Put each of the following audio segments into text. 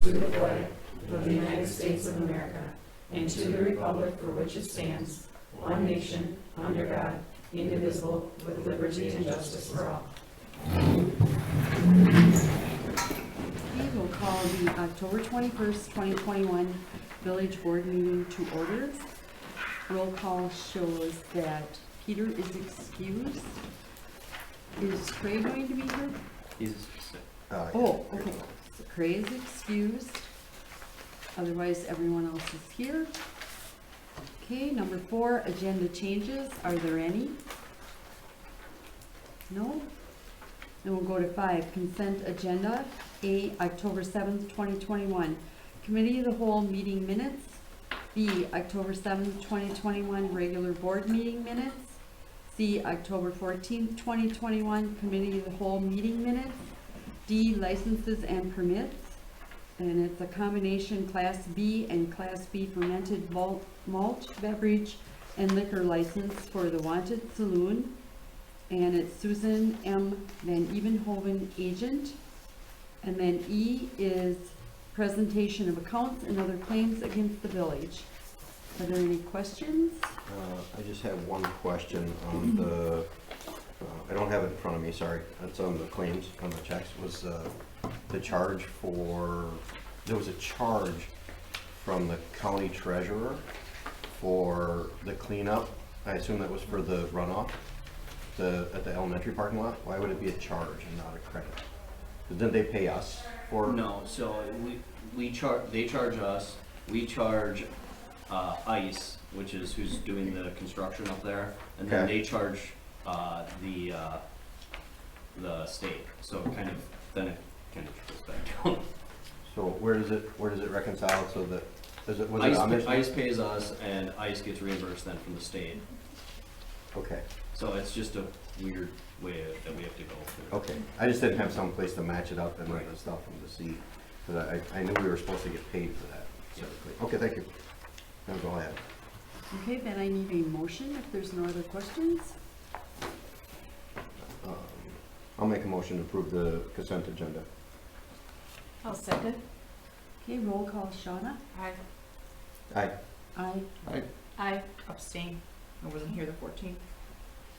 to the flag of the United States of America, and to the republic for which it stands, one nation, under God, indivisible, with liberty and justice for all. Okay, we'll call the October 21st, 2021 Village Board meeting to order. Roll call shows that Peter is excused. Is Craig going to be here? He's sick. Oh, okay. So Craig is excused. Otherwise, everyone else is here. Okay, number 4, agenda changes. Are there any? No? Then we'll go to 5, consent agenda. A, October 7th, 2021. Committee of the Whole meeting minutes. B, October 7th, 2021 regular board meeting minutes. C, October 14th, 2021 Committee of the Whole meeting minutes. D, licenses and permits. And it's a combination Class B and Class B fermented malt beverage and liquor license for the Wanted Saloon. And it's Susan M. Van Evenhoven, agent. And then E is presentation of accounts and other claims against the village. Are there any questions? I just have one question on the, I don't have it in front of me, sorry. It's on the claims, on the checks, was the charge for, there was a charge from the county treasurer for the cleanup. I assume that was for the runoff at the elementary parking lot. Why would it be a charge and not a credit? Didn't they pay us for? No, so they charge us, we charge ICE, which is who's doing the construction up there, and then Okay. they charge the state. So kind of then it kind of goes back down. So where does it reconcile so that, was it ICE, on this? ICE pays us, and ICE gets reimbursed then from the state. Okay, So it's just a weird way that we have to go through. okay. I just didn't have some place to match it up and Right. the stuff from the seat. Because I knew we were supposed to get paid for that. Okay, thank you. That was all I had. Okay, then I need a motion if there's no other questions. I'll make a motion to approve the consent agenda. I'll second. Okay, roll call, Shauna. Aye. Aye. Aye. Aye. Abstain. I wasn't here the 14th.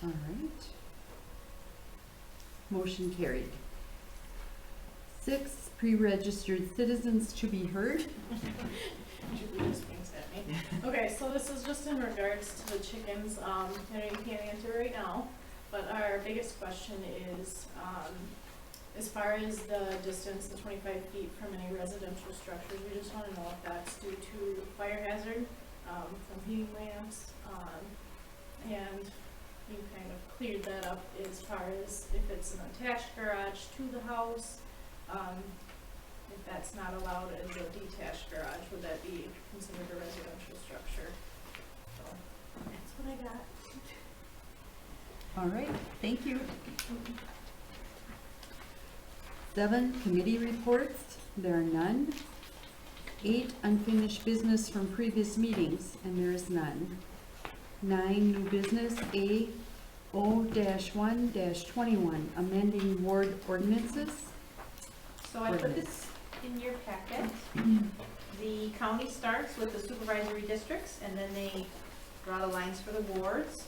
All right. Motion carried. 6, pre-registered citizens to be heard. Okay, so this is just in regards to the chickens. I know you can't answer right now, but our biggest question is, as far as the distance, the 25 feet from any residential structures, we just want to know if that's due to fire hazard, from heating lamps, and you kind of cleared that up as far as if it's an attached garage to the house. If that's not allowed as a detached garage, would that be considered a residential structure? So, that's what I got. All right, thank you. 7, committee reports. There are none. 8, unfinished business from previous meetings, and there is none. 9, new business. A, O-1-21, amending ward ordinances. So I put this in your packet. The county starts with the supervisory districts, and then they draw the lines for the wards.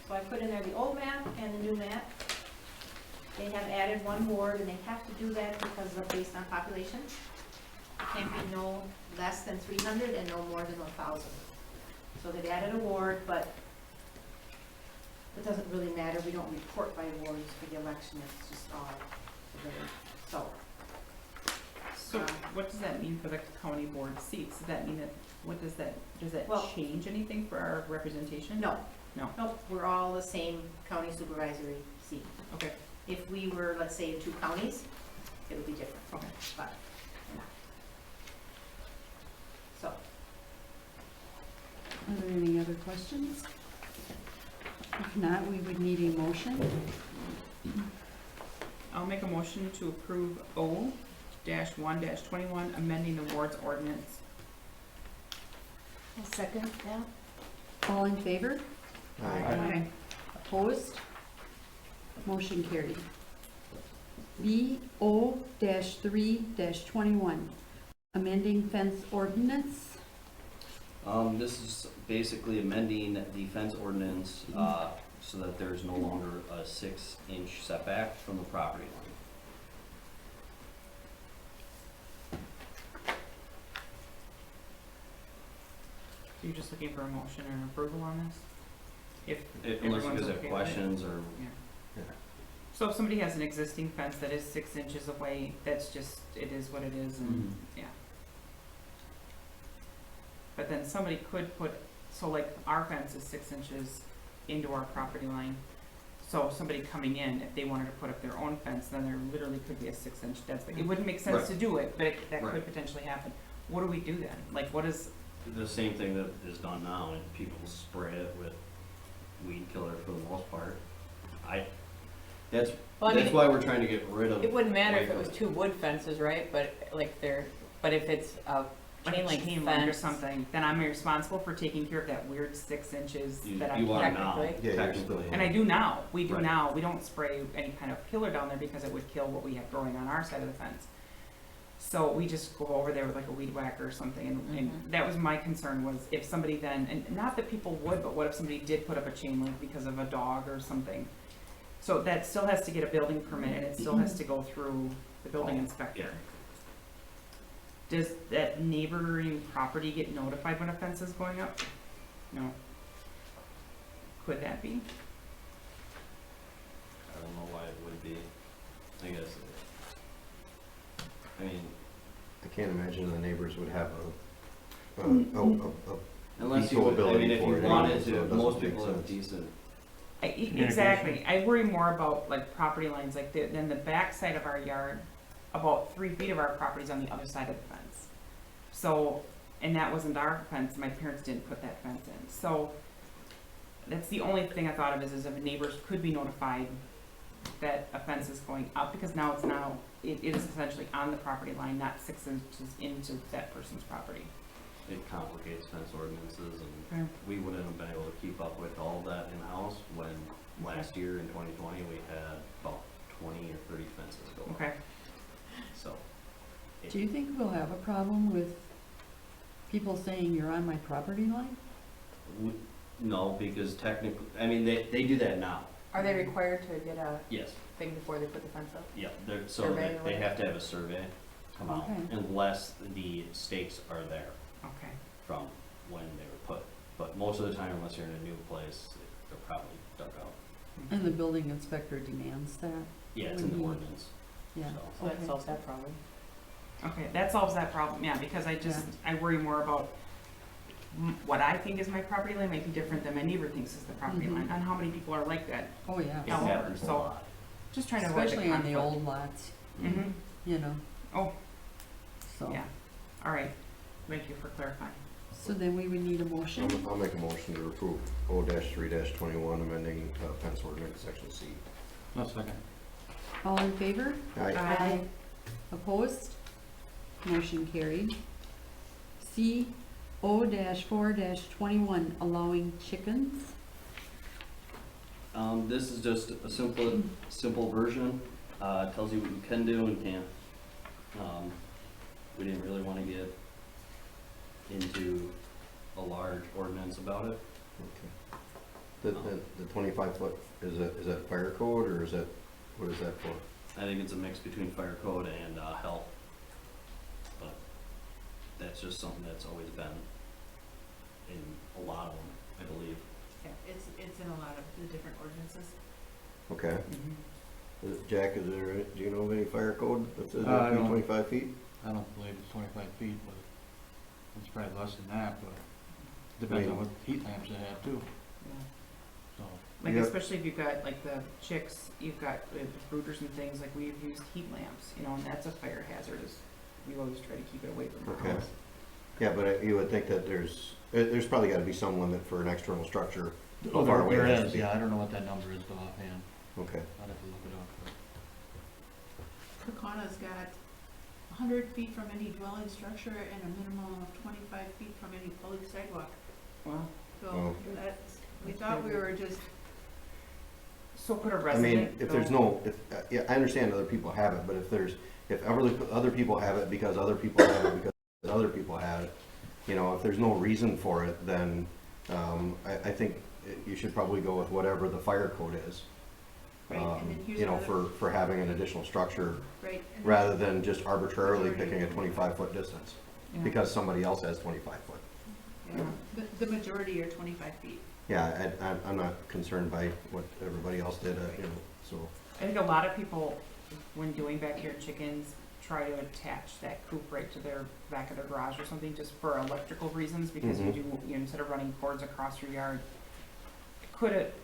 So I put in there the old map and the new map. They have added one ward, and they have to do that because of based on population. It can't be no less than 300 and no more than 1,000. So they've added a ward, but it doesn't really matter. We don't report by wards for the election. It's just all the village. So what does that mean for the county board seats? Does that mean that, does that Well, change anything for our representation? No. No. Nope, we're all the same county supervisory seat. Okay, If we were, let's say, in 2 counties, it would be different. okay. But we're not. So, Are there any other questions? If not, we would need a motion. I'll make a motion to approve O-1-21, amending the wards ordinance. I'll second that. All in favor? Aye. Opposed? Motion carried. B, O-3-21, Amending fence ordinance. This is basically amending the fence ordinance, so that there's no longer a 6-inch setback from the property line. So you're just looking for a motion or approval on this? If Unless you everyone's guys have okay with it? questions or, Yeah. Yeah. So if somebody has an existing fence that is 6 inches away, that's just, it is what it is, and, yeah. But then somebody could put, so like our fence is 6 inches into our property line. So somebody coming in, if they wanted to put up their own fence, then there literally could be a 6-inch dead space. It wouldn't make sense Right. to do it, but that Right. could potentially happen. What do we do then? Like, what is, the same thing that is done now, and people spray it with weed killer for the most part. That's Well, I mean, why we're trying to get rid of. it wouldn't matter if away it was from 2 wood fences, right? But like but if it's a like chain a link chain link or fence. something, then I'm responsible for taking care of that weird 6 inches You, that I you can't. are now, technically. Yeah, you're technically. still- And I do now, we do Right. now, we don't spray any kind of killer down there because it would kill what we have growing on our side of the fence. So we just go over there with like a weed whacker or something, and Mhm. that was my concern, was if somebody then, and not that people would, but what if somebody did put up a chain link because of a dog or something? So that still has to get a building permit, and it still has to go through the building inspector. Does that neighboring property get notified when a fence is going up? No. Could that be? I don't know why it would be. I guess. I mean, I can't imagine the neighbors would have a unless you veto would, I ability mean, if for you it wanted anyway, so it to, doesn't most make people have sense. decent. Exactly. I worry more about like property lines, like than the back side of our yard. About 3 feet of our property's on the other side of the fence. So, and that wasn't our fence. My parents didn't put that fence in. So that's the only thing I thought of is if neighbors could be notified that a fence is going up, because now it is essentially on the property line, not 6 inches into that person's property. It complicates fence ordinances, and Okay. we wouldn't have been able to keep up with all of that in-house when last year in 2020, we had about 20 or 30 fences go up. Okay. So. Do you think we'll have a problem with people saying you're on my property line? No, because technically, I mean, they do that now. Are they required to get a Yes, thing before they put the fence up? yeah, so Survey or they have to have a survey come out Okay. unless the stakes are there Okay. from when they were put. But most of the time, unless you're in a new place, they're probably dug out. And the building inspector demands that? Yeah, it's in the Mhm. ordinance, Yeah. so. So that Okay. solves that problem. Okay, that solves that problem, yeah, because I worry more about what I think is my property line might be different than my neighbor thinks is the property Mhm. line, and how many people are like that. Oh, yeah. It Yeah. happens a So- lot. Just trying to avoid the Especially on the conflict. old lots, Mm-hmm, you know, oh, so. yeah, all right, thank you for clarifying. So then we would need a motion. I'll make a motion to approve O-3-21, amending fence ordinance, section C. No second. All in favor? Aye. Opposed? Motion carried. C, O-4-21, allowing chickens. This is just a simple version, tells you what you can do and can't. We didn't really wanna get into a large ordinance about it. Okay. The 25-foot, is that fire code, or is that, what is that for? I think it's a mix between fire code and, health. But that's just something that's always been in a lot of them, I believe. Yeah, it's in a lot of the different ordinances. Okay. Mm-hmm. Jack, do you know of any fire code that says I that be don't. 25 feet? I don't believe it's 25 feet, but it's probably less than that, but depends on what heat lamps they have too, so. Like Yep. especially if you've got like the chicks, you've got brooders and things, like we've used heat lamps, you know, and that's a fire hazard, we always try to keep it away from our Okay. house. Yeah, but you would think that there's probably got to be some limit for an external structure. Oh, How far away there it has to is, be. yeah, I don't know what that number is though offhand, Okay. I'd have to look it up, but. Pecana's got 100 feet from any dwelling structure and a minimum of 25 feet from any public sidewalk. Wow. So Oh. that's, we thought we were just, So could a I resident mean, if there's go- no, yeah, I understand other people have it, but if other people have it because other people have it because you know, if there's no reason for it, then, I think you should probably go with whatever the fire code is. Right, and then here's You know, another- for having an additional structure, Right. and then- rather than just arbitrarily picking a 25-foot distance, Yeah. because somebody else has 25 foot. Yeah. The majority are 25 feet. Yeah, I'm not concerned by what everybody else did, you know, so. I think a lot of people, when doing backyard chickens, try to attach that coop right to their back of their garage or something, just for electrical reasons, because Mhm. instead of running cords across your yard, could it,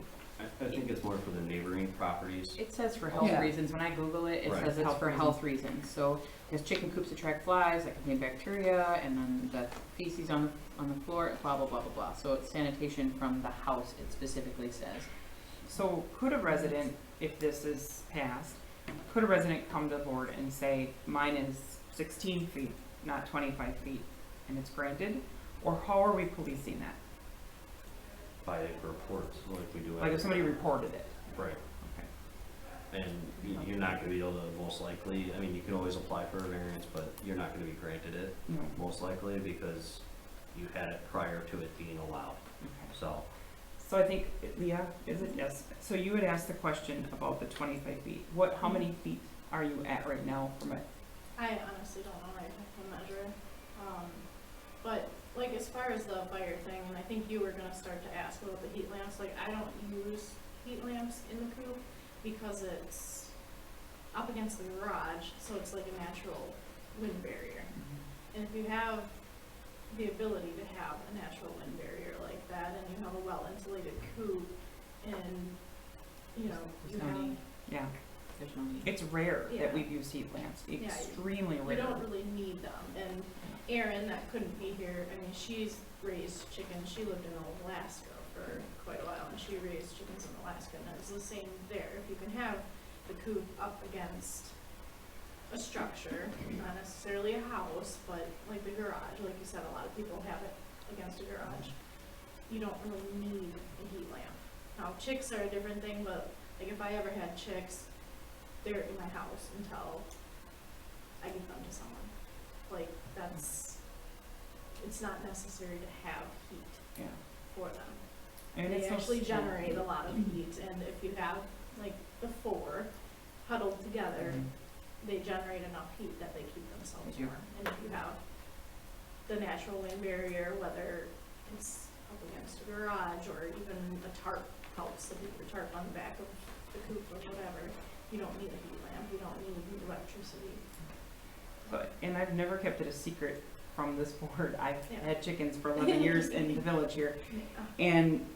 I think it's more for the neighboring properties. It says for health Yeah. reasons, when I Google it, it Right. says it's Health for reasons. health reasons, so, because chicken coops attract flies that contain bacteria, and then the feces on the floor, blah, blah, blah, blah, blah, so it's sanitation from the house, it specifically says. so could a resident, if this is passed, could a resident come to the board and say, mine is 16 feet, not 25 feet, and it's granted? Or how are we policing that? By reports, like we do. Like if somebody reported it? Right, Okay. and you're not gonna be able to, most likely, I mean, you can always apply for a variance, but you're not gonna be granted it, No. most likely, because you had it prior to it being allowed, Okay. so. So I think, Leah, is it? Yes. So you had asked the question about the 25 feet. How many feet are you at right now from it? I honestly don't know, I have to measure. But like as far as the fire thing, and I think you were gonna start to ask about the heat lamps, like I don't use heat lamps in the coop because it's up against the garage, so it's like a natural wind barrier. And if you have the ability to have a natural wind barrier like that, and you have a well insulated coop, and you know, you There's no have, need. Yeah. There's no need. It's rare Yeah. that we've used heat lamps. Yeah, Extremely you rare. don't really need them. And Erin, that couldn't be here, I mean, she's raised chickens, she lived in Alaska for quite a while, and she raised chickens in Alaska, and it's the same there. If you can have the coop up against a structure, not necessarily a house, but like the garage, like you said, a lot of people have it against a garage, you don't really need a heat lamp. Now, chicks are a different thing, but like if I ever had chicks, they're in my house until I give them to someone. Like, it's not necessary to have heat Yeah. for them. And They it's so actually small. generate a lot of heat, and if you have, like, the four huddled together, they generate enough heat that they keep themselves They do. warm. And if you have the natural wind barrier, whether it's up against a garage or even a tarp helps, if you put a tarp on the back of the coop or whatever, you don't need a heat lamp, you don't need electricity. But, and I've never kept it a secret from this board. I've Yeah. had chickens for 11 years in the village here. Yeah. And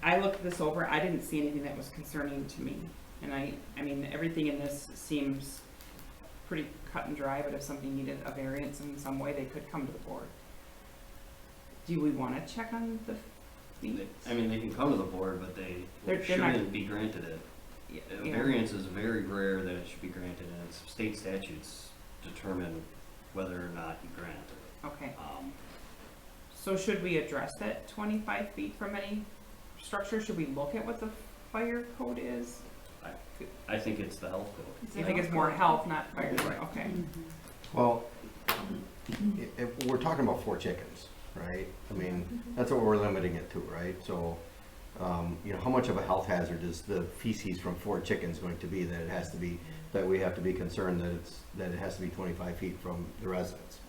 I looked this over, I didn't see anything that was concerning to me. And I mean, everything in this seems pretty cut and dry, but if somebody needed a variance in some way, they could come to the board. Do we want to check on the feet? I mean, they can come to the board, but they They're not- shouldn't be granted it. A Yeah. variance is very rare that it should be granted, and it's state statutes determine whether or not you grant it. Okay, Um, so should we address that 25 feet from any structure? Should we look at what the fire code is? I think it's the health code. I think it's more health, not fire, Right. okay. Well, if we're talking about 4 chickens, right? I mean, that's what we're limiting it to, right? So, you know, how much of a health hazard is the feces from 4 chickens going to be that it has to be, that we have to be concerned that it has to be 25 feet from the residence?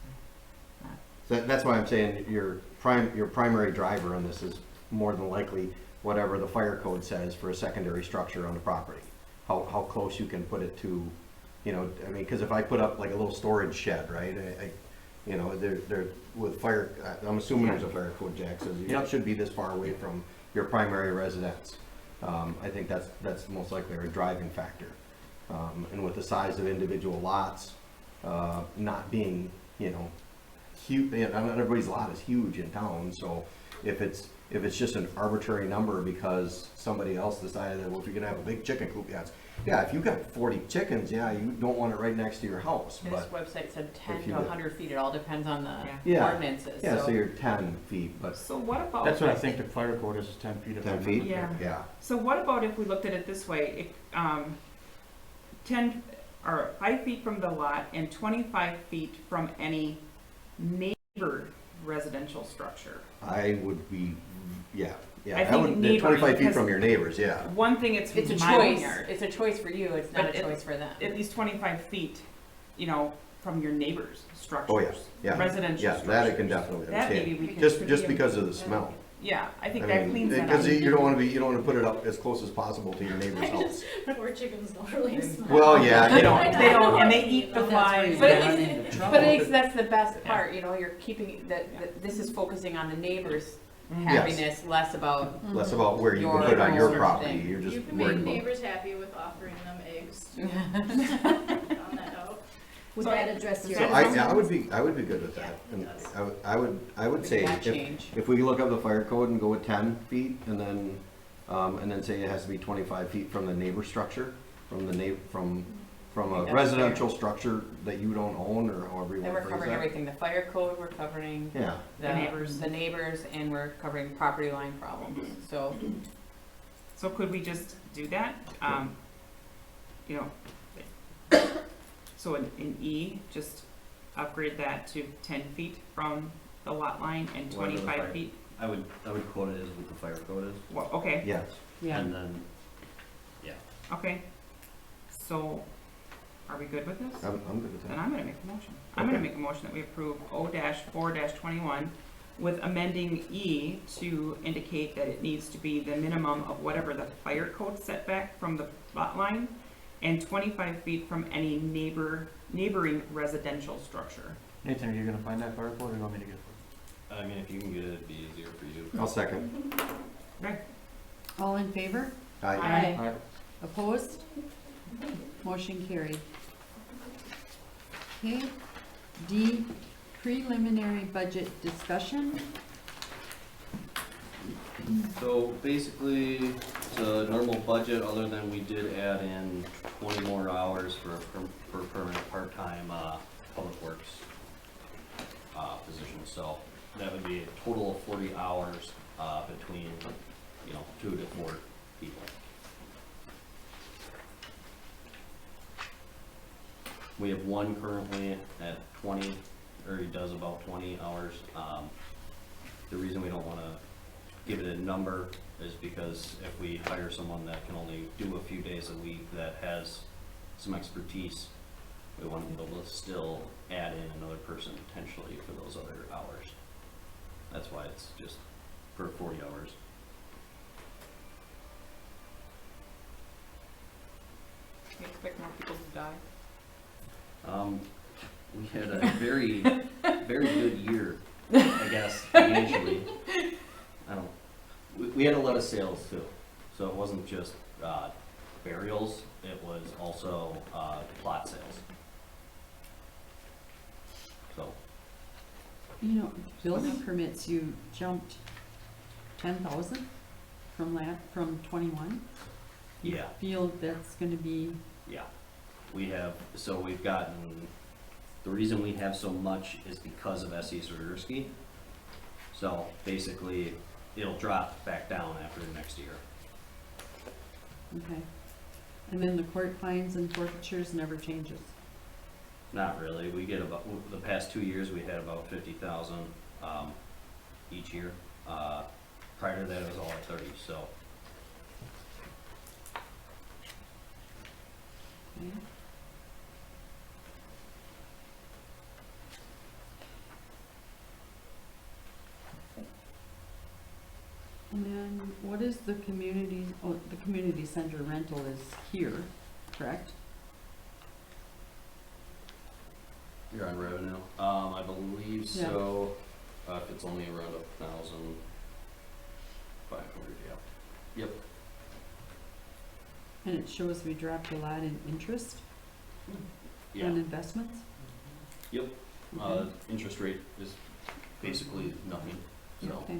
So that's why I'm saying your primary driver on this is more than likely whatever the fire code says for a secondary structure on the property. How close you can put it to, you know, I mean, because if I put up like a little storage shed, right, you know, they're with fire, I'm assuming there's a fire code, Jack, says it should be this far away from your primary residence. I think that's most likely a driving factor. And with the size of individual lots, not being, you know, huge, not everybody's lot is huge in town, so if it's just an arbitrary number because somebody else decided that, well, if you're gonna have a big chicken coop, yeah, if you've got 40 chickens, yeah, you don't want it right next to your house, This but, website said 10 if to you- 100 feet, it all depends on the Yeah. ordinances, yeah, so so. you're 10 feet, but So what about? That's what I think the fire code is 10 feet. if I 10 feet? remember correctly. Yeah. So what about if we looked at it this way, 10, or 5 feet from the lot and 25 feet from any neighbor residential residential structure. I would be, yeah, I I think would, neighboring, 25 feet because- from your neighbors, yeah. One thing, it's It's a my own choice, yard. it's a choice for you, it's not But a it- choice for them. At least 25 feet, you know, from your neighbor's structures. Oh, yeah, yeah. Residential Yeah, structures. that I can definitely That maybe understand. we can. Just forgive. because of the smell. Yeah, I think I that mean, cleans that up. because you don't wanna you don't wanna put it up as close as possible to your neighbor's I house. just, our chickens don't really smell. Well, yeah, They don't, and they eat the But that's where flies. you But run it's- into trouble. But it's, that's the best Yeah. part, you know, you're keeping, that this is focusing on the neighbor's Mhm. happiness, less about, Less about where you Your can put it on your own property, thing. you're just You can worried make about. neighbors happy with offering them eggs. Found that out. Would So that address so your? So I would be good with that. Yeah, it And does. I would say that if, change. if we look up the fire code and go with 10 feet and then say it has to be 25 feet from the neighbor structure, from the from I a think that's residential structure that you don't own or however you And want we're to phrase covering that. everything, the fire code, we're covering Yeah, The neighbors. the neighbors, and we're covering property line problems, so. So could we just do that? You know, so in E, just upgrade that to 10 feet from the lot line and Whatever the 25 fire- feet? I would quote it as what the fire code is, Well, okay, yes. Yeah, and then, okay. So, are we good with this? I'm good with Then that. I'm gonna make a motion. I'm gonna Okay. make a motion that we approve O-4-21 with amending E to indicate that it needs to be the minimum of whatever the fire code setback from the lot line and 25 feet from any neighboring residential structure. Nathan, are you gonna find that fire code or you want me to get it? I mean, if you can get it, it'd be easier for you. I'll second. Okay, all in favor? Aye. Aye. Opposed? Motion carried. Okay, D, preliminary budget discussion. So basically, it's a normal budget, other than we did add in 20 more hours for permanent part-time, public works, position. So that would be a total of 40 hours, between, 2 to 4 people. We have one currently at 20, or he does about 20 hours. The reason we don't wanna give it a number is because if we hire someone that can only do a few days a week that has some expertise, we want to be able to still add in another person potentially for those other hours. That's why it's just for 40 hours. You expect more people to die? We had a very, very good year, I guess, financially. We had a lot of sales too, so it wasn't just burials, it was also plot sales. So, You know, building permits, you jumped 10,000 from 21. yeah. Feel that's gonna be, Yeah, we've gotten, the reason we have so much is because of S.E. Swiderski. So basically, it'll drop back down after next year. okay. And then the court fines and forfeitures never changes. Not really, we get about, the past 2 years, we had about 50,000, each year. Prior to that, it was all at 30, so. Okay. And then what is the community, the community center rental is here, correct? You're on revenue, I believe so, if it's only around 1,500, yeah. Yep. And it shows we dropped a lot in interest Yeah, on investments? Yep. Okay. Interest rate is basically nothing, so. Okay.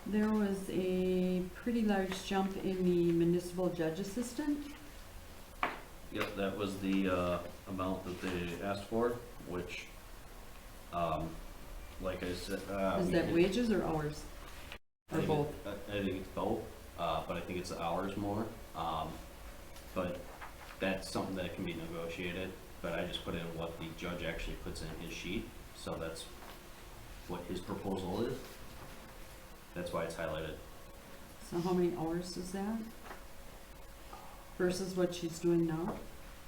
There was a pretty large jump in the municipal judge assistant. Yep, that was the amount that they asked for, which, like I said, Is we that did- wages or hours? I Or think both? I think it's both, but I think it's the hours more. But that's something that can be negotiated, but I just put in what the judge actually puts in his sheet, so that's what his proposal is. That's why it's highlighted. So how many hours is that? Versus what she's doing now?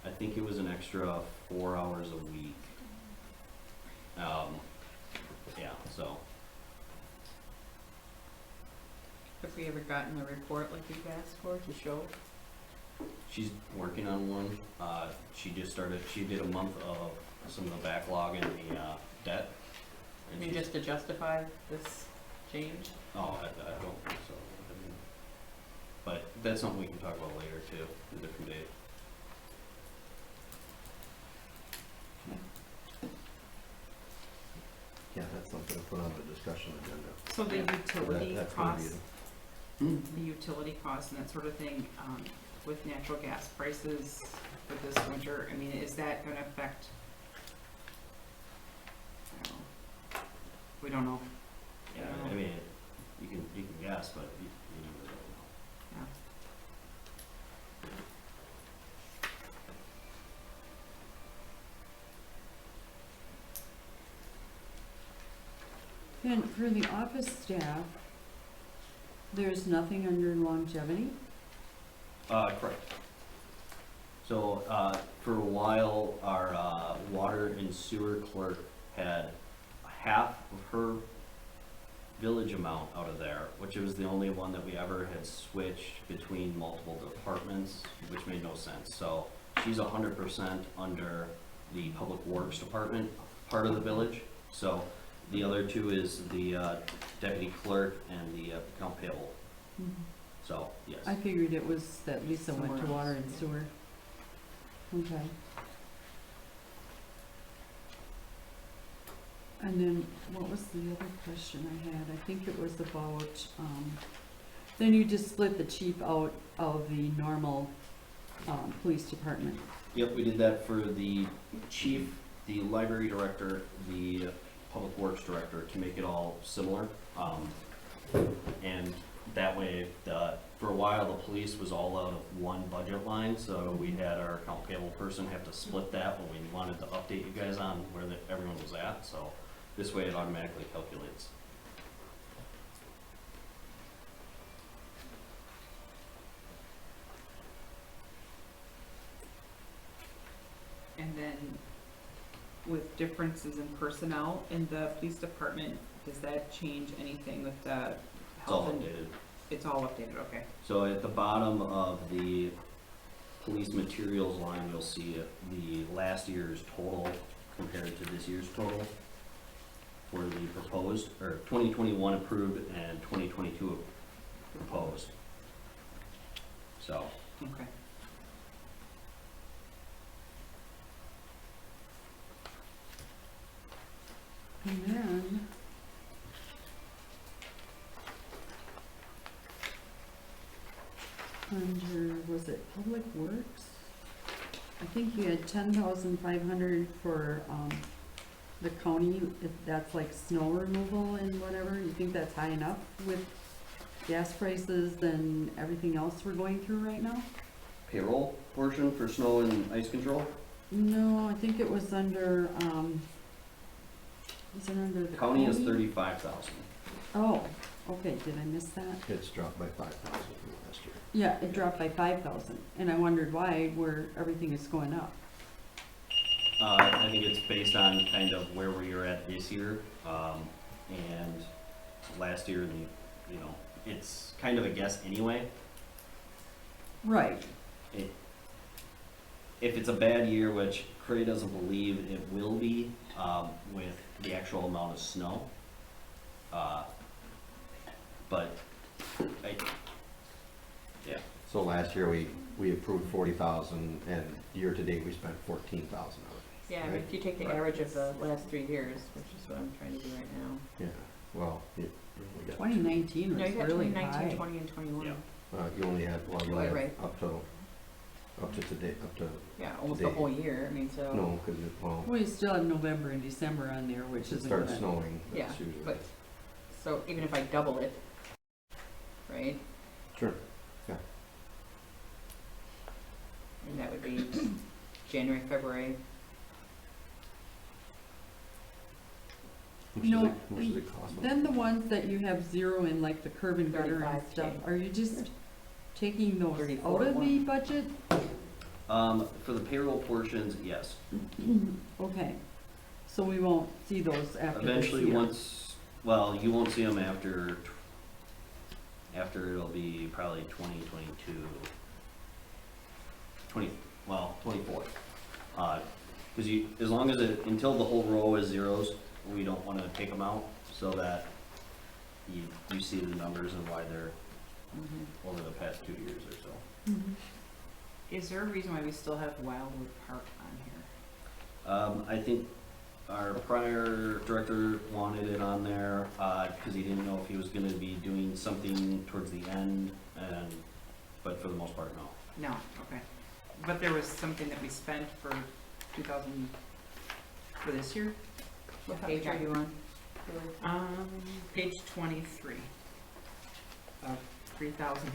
I think it was an extra 4 hours a week. Yeah, so, Have we ever gotten a report like you've asked for to show? she's working on one. She just started, she did a month of some of the backlog in the, debt. I and mean, she's- just to justify this change? Oh, I don't think so. I mean, but that's something we can talk about later too, a different date. Yeah, that's something to put on the discussion agenda. So the utility That's gonna be costs, Hmm. the utility costs and that sort of thing, with natural gas prices for this winter, I mean, is that gonna affect? I don't know. We don't know. Yeah, I mean, you can guess, but you never really know. Yeah. And for the office staff, there's nothing under longevity? Correct. So, for a while, our, water and sewer clerk had half of her village amount out of there, which was the only one that we ever had switched between multiple departments, which made no sense. So she's 100% under the public works department part of the village. So the other two is the, deputy clerk and the, account payable. So, yes. I figured it was that Lisa went to Somewhere water else, and yeah. sewer. Okay. And then, what was the other question I had? I think it was about, then you just split the chief out of the normal, police department. Yep, we did that for the chief, the library director, the public works director, to make it all similar. And that way, for a while, the police was all out of one budget line, so we had our account payable person have to split that when we wanted to update you guys on where everyone was at, so this way it automatically calculates. And then with differences in personnel in the police department, does that change anything with the It's all health and? updated. It's all updated, okay. So at the bottom of the police materials line, you'll see the last year's total compared to this year's total for the proposed, or 2021 approved and 2022 proposed. So, Okay. And then, under, was it Public Works? I think you had 10,500 for, the county, if that's like snow removal and whatever. You think that's high enough with gas prices and everything else we're going through right now? payroll portion for snow and ice control, No, I think it was under, is it under the county is 35,000. Oh, okay, did I miss that? It's dropped by 5,000 from last year. Yeah, it dropped by 5,000, and I wondered why, where everything is going up. I think it's based on kind of where we are at this year, and last year, and, you know, it's kind of a guess anyway. Right. If it's a bad year, which Cray doesn't believe it will be, with the actual amount of snow. But yeah, So last year, we approved 40,000, and year-to-date, we spent 14,000 of it. Yeah, I mean, Right. if you take the Right. average of the last 3 years, which is what I'm trying to do right now. Yeah, well, we got, 2019 No, was you got really 2019, high. 20, and 21. Yeah. you only had, well, you only had Right. up to today, up to, Yeah, almost the Today. whole year, I mean, so. no, because it, well, We still have November and December on there, which it isn't starts gonna. snowing, Yeah, that's usually. but, so even if I double it, right? Sure. And that would be January, February. How No, much does it cost? Then the ones that you have zero in, like the curb and gutter and 35K. stuff, are you just taking those 34 out of the one. budget? For the payroll portions, yes. Okay, so we won't see those after this Eventually, year? once, well, you won't see them after it'll be probably 2022, 24. Cause as long as until the whole row is zeros, we don't wanna take them out, so that you see the numbers and why they're over the past 2 years or so. Mhm. Is there a reason why we still have Wildwood Park on here? I think our prior director wanted it on there, cause he didn't know if he was gonna be doing something towards the end, but for the most part, no. No, okay. But there was something that we spent for 2000, for this year? What page are you on? Page 23 of 3,000.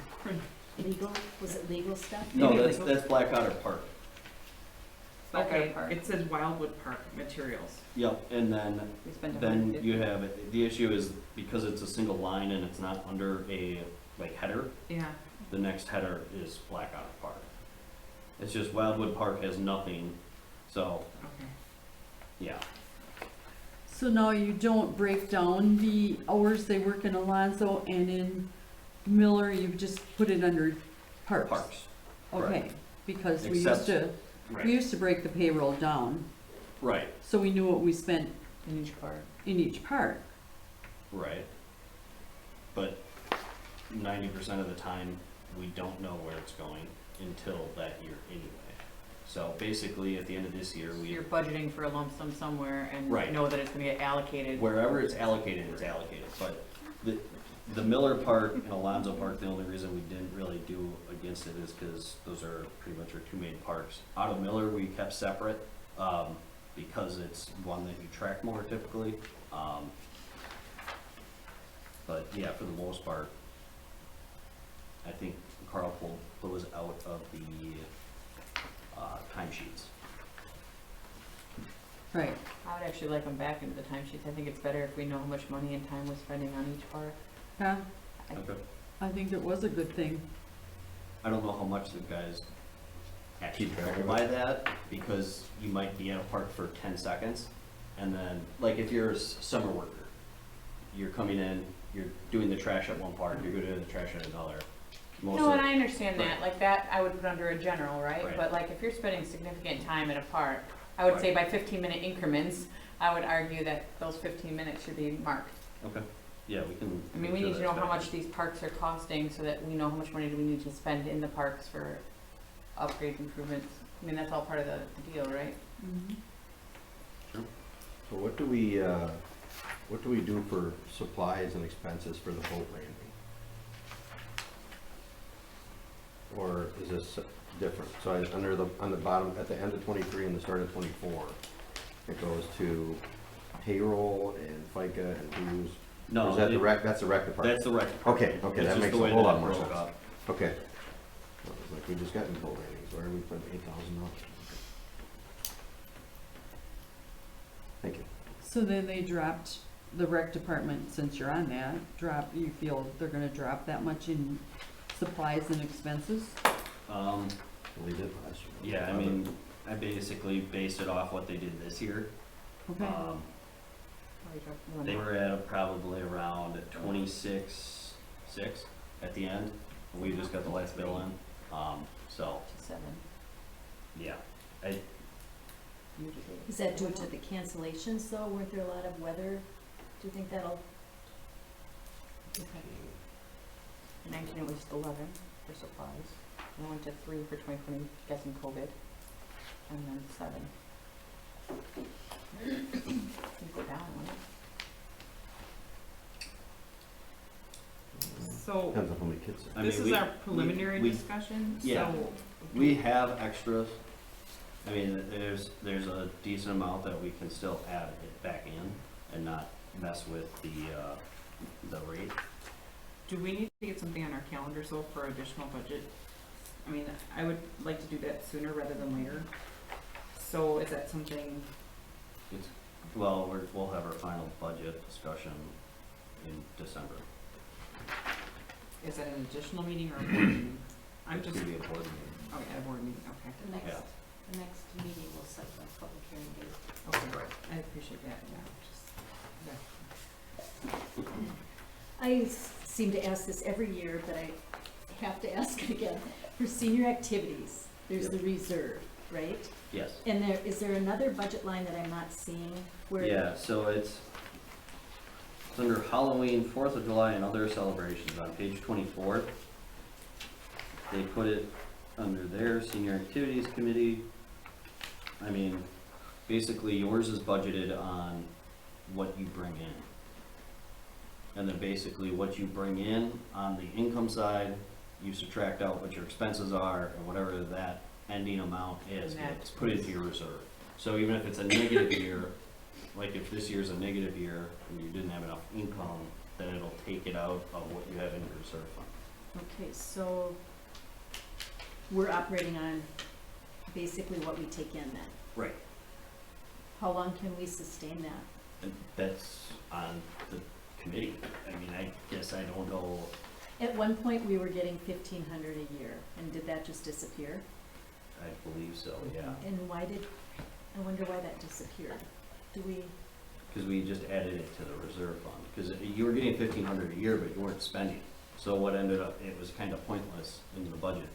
Legal, was it legal stuff? No, Maybe that's, legal. that's Blackwater Park. Okay, Park. it says Wildwood Park materials. Yep, and then We spent Then 150. you have, the issue is because it's a single line and it's not under a, header, Yeah. the next header is Blackout Park. It's just Wildwood Park has nothing, so, Okay. yeah. So now you don't break down the hours they work in Alonso and in Miller, you've just put it under parks? Parks. Okay, because we Except- used to break the payroll down, Right, so we knew what we spent In each part. in each park. right. But 90% of the time, we don't know where it's going until that year anyway. So basically, at the end of this year, So we, you're budgeting for a lump sum somewhere and Right. know that it's gonna get allocated. wherever it's allocated, but the Miller Park and Alonzo Park, the only reason we didn't really do against it is because those are pretty much our two main parks. Out of Miller, we kept separate, because it's one that you track more typically. But yeah, for the most part, I think Carl pulled those out of the, timesheets. Right, I would actually like them back into the timesheets. I think it's better if we know how much money and time we're spending on each part. yeah, Okay. I think it was a good thing. I don't know how much the guys actually Keep track of go by that, because you might be at a park for 10 seconds, and then, like, if you're a summer worker, you're coming in, you're doing the trash at one park, you're doing the trash at another. Most No, of- and I understand Right. that, like that, I would put under a general, right? Right. But like, if you're spending significant time at a park, I would say by 15-minute increments, I would argue that those 15 minutes should be marked. Okay, yeah, we can. I mean, we make need sure to know that's how back. much these parks are costing so that we know how much money do we need to spend in the parks for upgrades, improvements. I mean, that's all part of the deal, right? So what do we do for supplies and expenses for the boat landing? Or is this different? So on the bottom, at the end of 23 and the start of 24, it goes to payroll and FICA and dues? Or No, is that that's the rec department? that's the rec department. Okay, okay, It's that just makes the a way whole that lot more broke sense. up. Okay. Well, it's like we just got new boat landings, why are we putting $8,000? Thank you. So then they dropped, the rec department, since you're on that, you feel they're gonna drop that much in supplies and expenses? Um, Well, they did last year. yeah, I mean, I basically based it off what they did this year. Okay, They were at probably around 26.6 at the end. We just got the last bill in, so, 7. yeah. Is that due to the cancellations though? Weren't there a lot of weather? Do you think that'll? 19 it was 11 for supplies. And I went to 3 for 2020, guessing COVID. And then 7. You go down, wouldn't it? So Depends on how many kids there I this mean, is we- our preliminary we- discussion, yeah. so. We have extras. I mean, there's a decent amount that we can still add it back in and not mess with the rate. do we need to get something on our calendar so for additional budget? I mean, I would like to do that sooner rather than later. So is that something, Well, we'll have our final budget discussion in December. is that an additional meeting or a board meeting? I'm It's just, gonna be a board meeting. oh, yeah, a board meeting, okay. Yeah. The next meeting will set the public hearing date. Okay, I appreciate that, yeah, just, I seem to ask this every year, but I have to ask it again. For senior activities, there's the reserve, right? Yes. And is there another budget line that I'm not seeing where? Yeah, so it's under Halloween, 4th of July, and other celebrations on page 24. They put it under their senior activities committee. I mean, basically yours is budgeted on what you bring in. And then basically what you bring in on the income side, you subtract out what your expenses are, and whatever that ending amount is, And that- it's put into your reserve. So even if it's a negative year, like if this year's a negative year and you didn't have enough income, then it'll take it out of what you have in your reserve fund. Okay, so we're operating on basically what we take in then. Right. How long can we sustain that? And that's on the committee. I mean, I guess I don't know. At one point, we were getting 1,500 a year, and did that just disappear? I believe so, yeah. And I wonder why that disappeared. Do we, Because we just added it to the reserve fund. Because you were getting 1,500 a year, but you weren't spending. So what ended up, it was kind of pointless in the budget.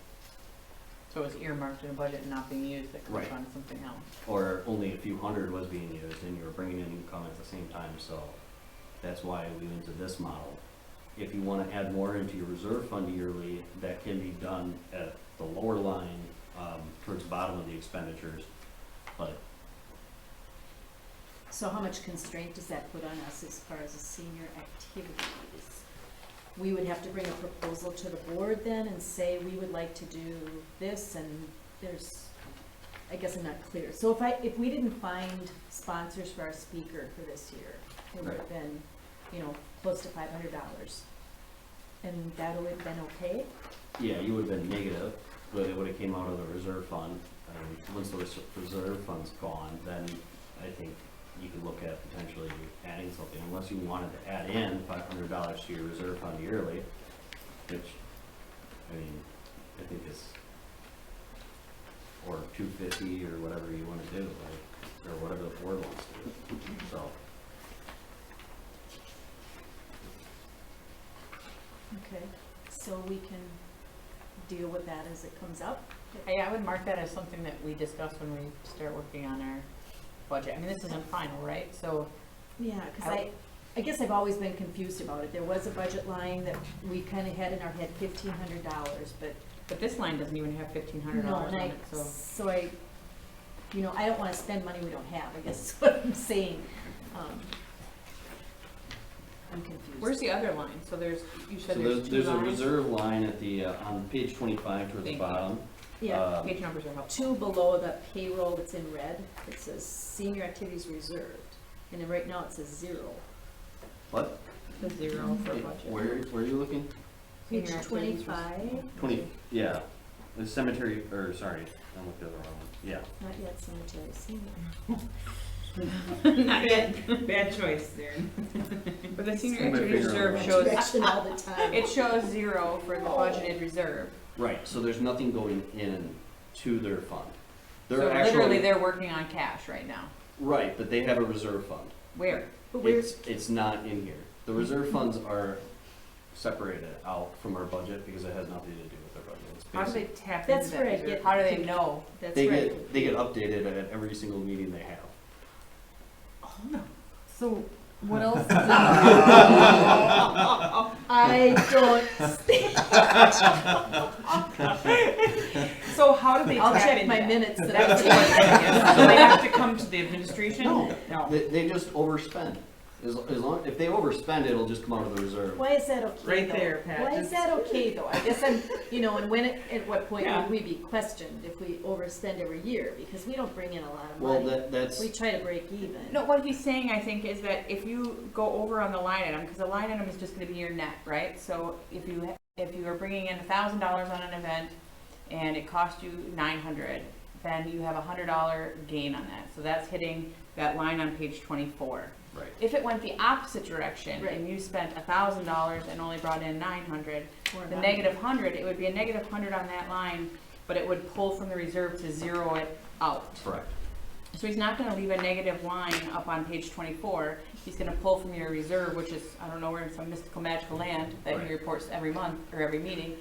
So it's earmarked in a budget and not being used, that comes Right. on something else. Or only a few hundred was being used and you were bringing in income at the same time. So that's why we went to this model. If you want to add more into your reserve fund yearly, that can be done at the lower line, towards the bottom of the expenditures. But so how much constraint does that put on us as far as the senior activities? We would have to bring a proposal to the board then and say, we would like to do this, and there's, I guess I'm not clear. So if we didn't find sponsors for our speaker for this year, it would have been, close to $500. And that would have been okay? yeah, you would have been negative, but it would have came out of the reserve fund. And once the reserve fund's gone, then I think you could look at potentially adding something, unless you wanted to add in $500 to your reserve fund yearly, which, I mean, I think is, or $250 or whatever you want to do, like, or whatever the board wants to do, so. Okay, so we can deal with that as it comes up? Yeah, I would mark that as something that we discuss when we start working on our budget. I mean, this isn't final, right? So, Yeah, because I guess I've always been confused about it. There was a budget line that we kind of had in our head, $1,500, but but this line doesn't even have $1,500 no, on and it, so. I don't want to spend money we don't have, I guess is what I'm saying. I'm confused. Where's the other line? So you said So there's two there's a lines? reserve line at the, on page 25 towards the Thank you. bottom. Yeah, Page numbers are helpful. 2 below the payroll that's in red, it says senior activities reserved, and then right now it says 0. What? The 0 for budget. Where are you looking? Page Senior activities 25, 20, yeah, the cemetery, or sorry, I looked at the wrong one, yeah. not yet cemetery, senior. Not yet. bad choice there. But the senior Stick my activity finger reserve on shows, Direction all the time. it shows 0 for the budgeted reserve. Right, so there's nothing going in to their fund. So They're literally, actually, they're working on cash right now. right, but they have a reserve fund. Where? But where's, It's not in here. The reserve funds are separated out from our budget because it has nothing to do with our budget. It's How do they basic- tap That's into where that I reserve? get- How do they know? that's They right. get updated at every single meeting they have. So what else is in I don't, So how do they I'll tap check into my that? minutes that That's I the question, I guess. So they have to come to the administration? They just overspend. As long, if they overspend, it'll just come out of the reserve. Why is that okay Right though? there, Pat, Why is just- that okay though? I guess I'm, and when, at what point Yeah. would we be questioned if we overspend every year? Because we don't bring in a lot of Well, money. that's, We try to break even. No, what he's saying, I think, is that if you go over on the line item, because the line item is just gonna be your net, right? So if you are bringing in $1,000 on an event and it cost you 900, then you have a $100 gain on that. So that's hitting that line on page 24. right. If it went the opposite direction Right. and you spent $1,000 and only brought in 900, Or the not. negative 100, it would be a negative 100 on that line, but it would pull from the reserve to zero it out. Correct. So he's not gonna leave a negative line up on page 24. He's gonna pull from your reserve, which is, I don't know, we're in some mystical magical land that Right. he reports every month or every meeting,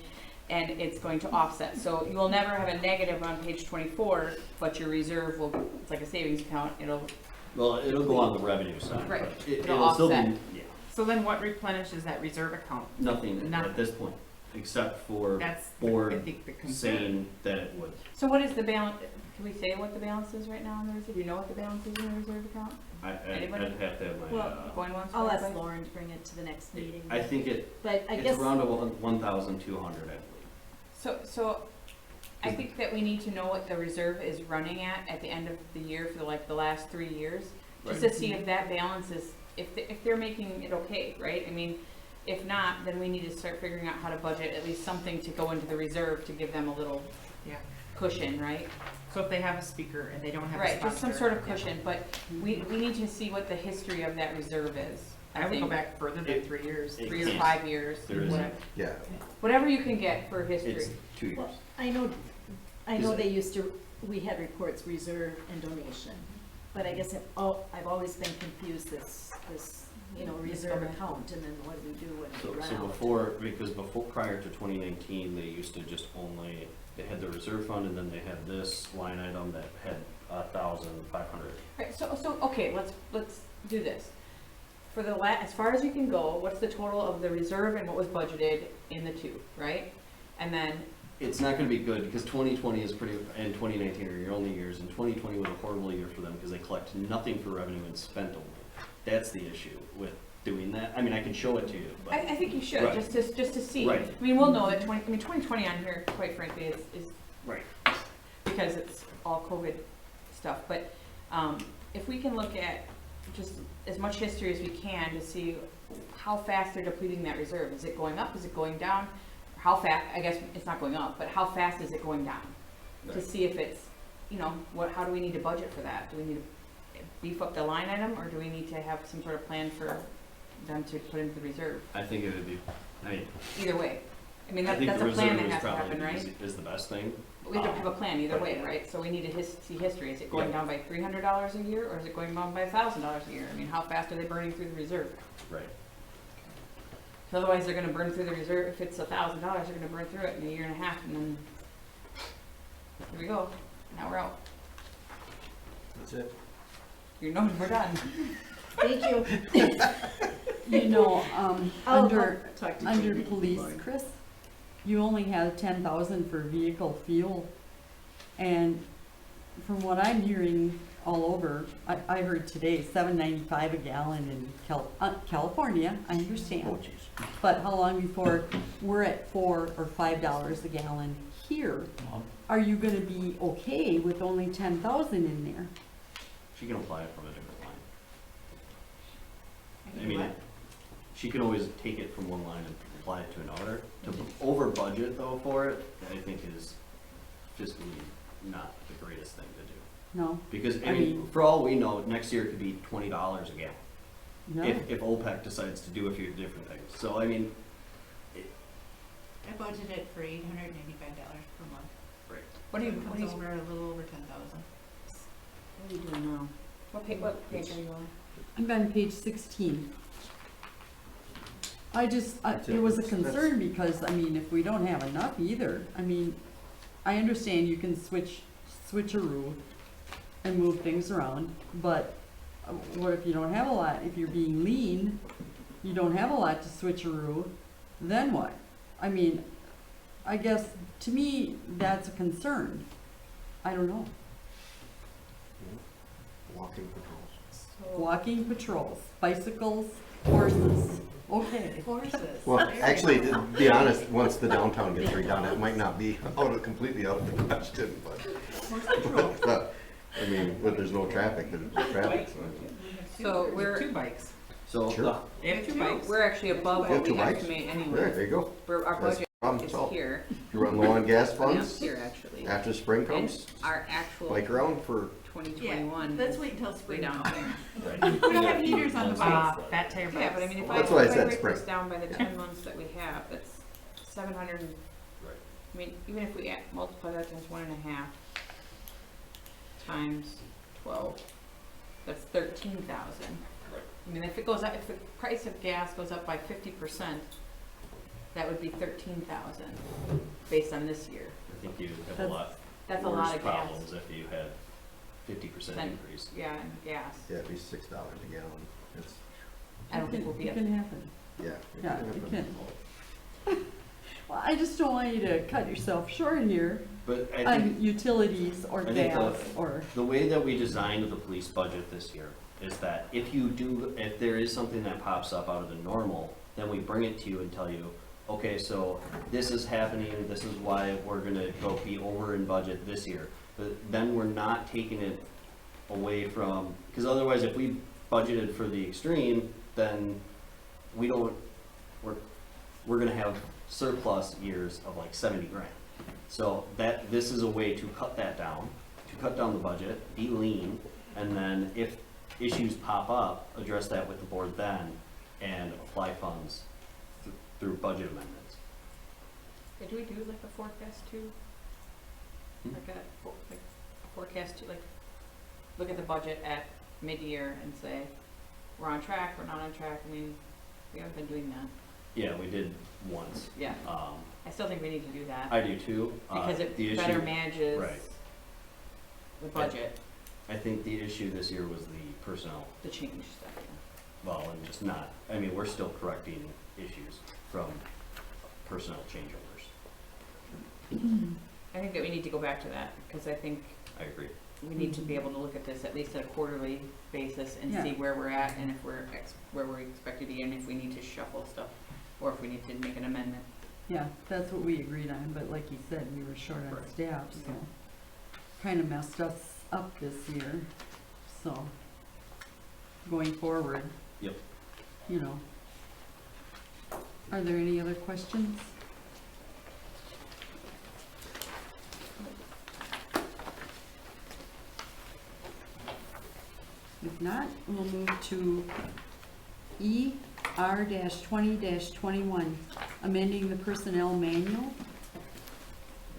and it's going to offset. So you will never have a negative on page 24, but your reserve will, it's like a savings account, Well, it'll go on the revenue side. Right. but It'll It'll still be, offset. yeah, So then what replenishes that reserve account? nothing Nothing. at this point, except for That's, I board think, the concern. saying that it would. So what is the balance, can we say what the balance is right now in the reserve? Do you know what the balance is in the reserve account? I'd Anybody? have to have my, Well, Going once, I'll going ask twice? Lauren to bring it to the next meeting. I think it, But I it's guess, around 1,200, I believe. So I think that we need to know what the reserve is running at the end of the year for like the last 3 years, just to see if that balance is, if they're making it okay, right? I mean, if not, then we need to start figuring out how to budget at least something to go into the reserve to give them a little Yeah. cushion, right? So if they have a speaker and they don't have a Right, just some sponsor, sort of yeah. cushion, but we need to see what the history of that reserve is. I would go think back further than 3 years. It 3 or can't. 5 years, There is- whatever, Yeah, whatever you can get for history. It's 2 years. well, I know Is it- they used to, we had reports reserve and donation. But I guess I've always been confused this, reserve account and then what do we do when So, we run so out? before, prior to 2019, they used to just only, they had the reserve fund and then they had this line item that had 1,500. Right, so, okay, let's do this. For the as far as you can go, what's the total of the reserve and what was budgeted in the two, right? And then, It's not gonna be good because 2020 is pretty, and 2019 are your only years, and 2020 was a horrible year for them because they collect nothing for revenue and spent only. That's the issue with doing that. I mean, I can show it to you, but. I think you should, Right. just to see. Right. I mean, we'll know that 2020 on here, quite frankly, is Right. because it's all COVID stuff, but, if we can look at just as much history as we can to see how fast they're depleting that reserve. Is it going up? Is it going down? How fast, I guess it's not going up, but how fast is it going down? To Right. see if it's, how do we need to budget for that? Do we need to beef up the line item, or do we need to have some sort of plan for them to put into the reserve? I think it would be, I mean, Either way. I mean, I think that's the a plan reserve that is has to happen, probably right? is the best thing. We have to have a plan either way, right? So we need to see history. Is it going Yeah. down by $300 a year, or is it going down by $1,000 a year? I mean, how fast are they burning through the reserve? Right. Otherwise, they're gonna burn through the reserve. If it's $1,000, they're gonna burn through it in a year and a half, and then here we go. Now we're out. that's it. We're done. Thank you. I'll Under talk to Under Jamie. police, Chris, you only have 10,000 for vehicle fuel. And from what I'm hearing all over, I heard today $7.95 a gallon in California, I Oh, understand. jeez. But how long before we're at $4 or $5 a gallon here? Are you gonna be okay with only 10,000 in there? She can apply it from a different line. I mean, she can always take it from one line and apply it to another. To over budget though for it, I think is fiscally not the greatest thing to do. No? Because, I I mean, mean- for all we know, next year it could be $20 a gallon. No? If OPEC decides to do a few different things. So, I mean, I budgeted for $885 per month. right. What are you, Comes over a little over 10,000. what are you doing now? What page are you on? I'm on page 16. It was a That's- concern because, I mean, if we don't have enough either, I mean, I understand you can switcheroo and move things around, but what if you don't have a lot? If you're being lean, you don't have a lot to switcheroo, then what? I mean, I guess, to me, that's a concern. I don't know. Walking patrols. walking patrols, bicycles, horses. Okay. Horses. Well, actually, to be honest, once the downtown gets redone, it might not be completely out of the question, but, I mean, but there's no traffic, there's no traffic, so. So we're, Two bikes. So, Sure. They have two bikes. we're actually above You have what two we bikes? estimate There, anyway. there you go. Our That's budget problem is solved. here, You run low on gas yeah, funds, here actually. after spring And comes, our actual bike around for, 2021 Let's is wait until way spring down comes. there. right. We don't have heaters on the bikes. Fat tire bikes. Yeah, but I mean, if I, That's why I if I said break spring. this down by the 10 months that we have, that's 700, Right. I mean, even if we multiply that times 1.5 times 12, that's 13,000. Right. I mean, if it goes up, if the price of gas goes up by 50%, that would be 13,000 based on this year. I think you have a That's- lot That's a worse lot of gas. problems if you had 50% Then- increase. Yeah, and gas. yeah, at least $6 a gallon. It's, I don't think we'll be It up. can happen. yeah. Yeah, it can. Well, I just don't want you to cut yourself short here But I think on utilities or I think gas or, the way that we designed the police budget this year is that if there is something that pops up out of the normal, then we bring it to you and tell you, okay, so this is happening, this is why we're gonna go be over in budget this year. But then we're not taking it away from, because otherwise if we budgeted for the extreme, then we're gonna have surplus years of like 70 grand. So this is a way to cut that down, to cut down the budget, be lean, and then if issues pop up, address that with the board then, and apply funds through budget amendments. Do we do like a forecast too? Hmm? Like a forecast to like, look at the budget at mid-year and say, we're on track, we're not on track, I mean, we haven't been doing that. Yeah, we did once. Yeah, I still think we need to do that, I do too. because The it issue- better manages right. the budget, I think the issue this year was the personnel, the change stuff, well, and just not, I mean, we're still correcting issues from personnel changeovers. I think that we need to go back to that, because I think I agree. we need to be able to look at this at least at a quarterly basis and Yeah. see where we're at and if we're where we're expected to be and if we need to shuffle stuff or if we need to make an amendment. yeah, that's what we agreed on, but like you said, we were short on Right. staff, so kind of messed us up this year, so going forward. Yep. You know. Are there any other questions? If not, we'll move to ER-20-21, amending the personnel manual.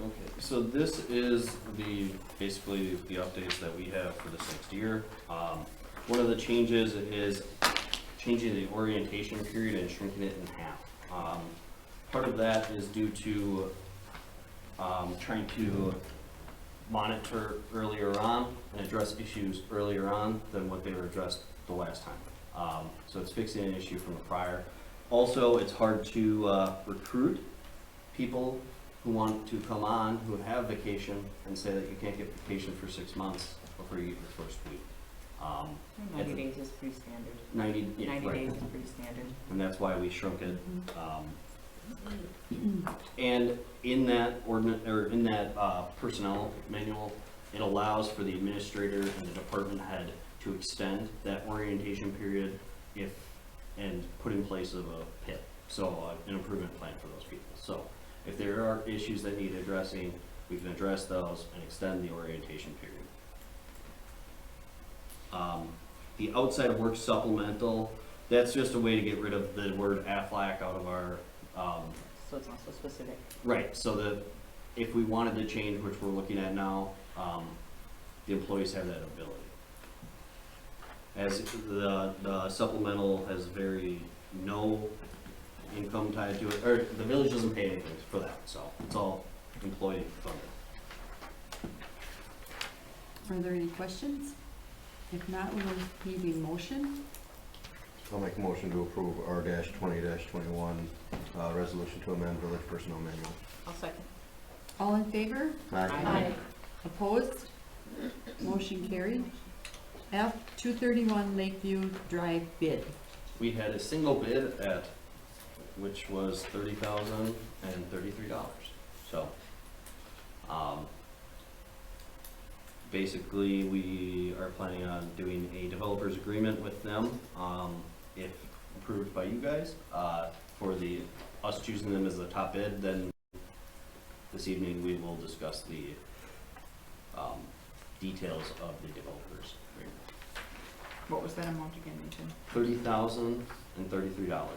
Okay, so this is basically the updates that we have for the next year. One of the changes is changing the orientation period and shrinking it in half. Part of that is due to trying to monitor earlier on and address issues earlier on than what they were addressed the last time. So it's fixing an issue from the prior. Also, it's hard to recruit people who want to come on, who have vacation, and say that you can't get vacation for 6 months before you get your first week. 90 days is pretty standard. 90 90 right. days is pretty standard. And that's why we shrunk it. And in that ordinance, or in that personnel manual, it allows for the administrator and the department head to extend that orientation period and put in place of a PIP, so an improvement plan for those people. So if there are issues that need addressing, we can address those and extend the orientation period. The outside of work supplemental, that's just a way to get rid of the word Aflac out of our, So it's also specific. right, so that if we wanted to change, which we're looking at now, the employees have that ability. As the supplemental has no income tied to it, or the village doesn't pay anything for that, so it's all employee funded. Are there any questions? If not, we'll need a motion. I'll make a motion to approve R-20-21, resolution to amend village personnel manual. I'll second. All in favor? Aye. Opposed? Motion carried. F, 231 Lakeview Drive bid. We had a single bid at, which was $30,033. So, basically, we are planning on doing a developer's agreement with them, if approved by you guys, for us choosing them as the top bid. Then this evening, we will discuss the, details of the developer's agreement. What was that amount again, Nathan? $30,033. Okay.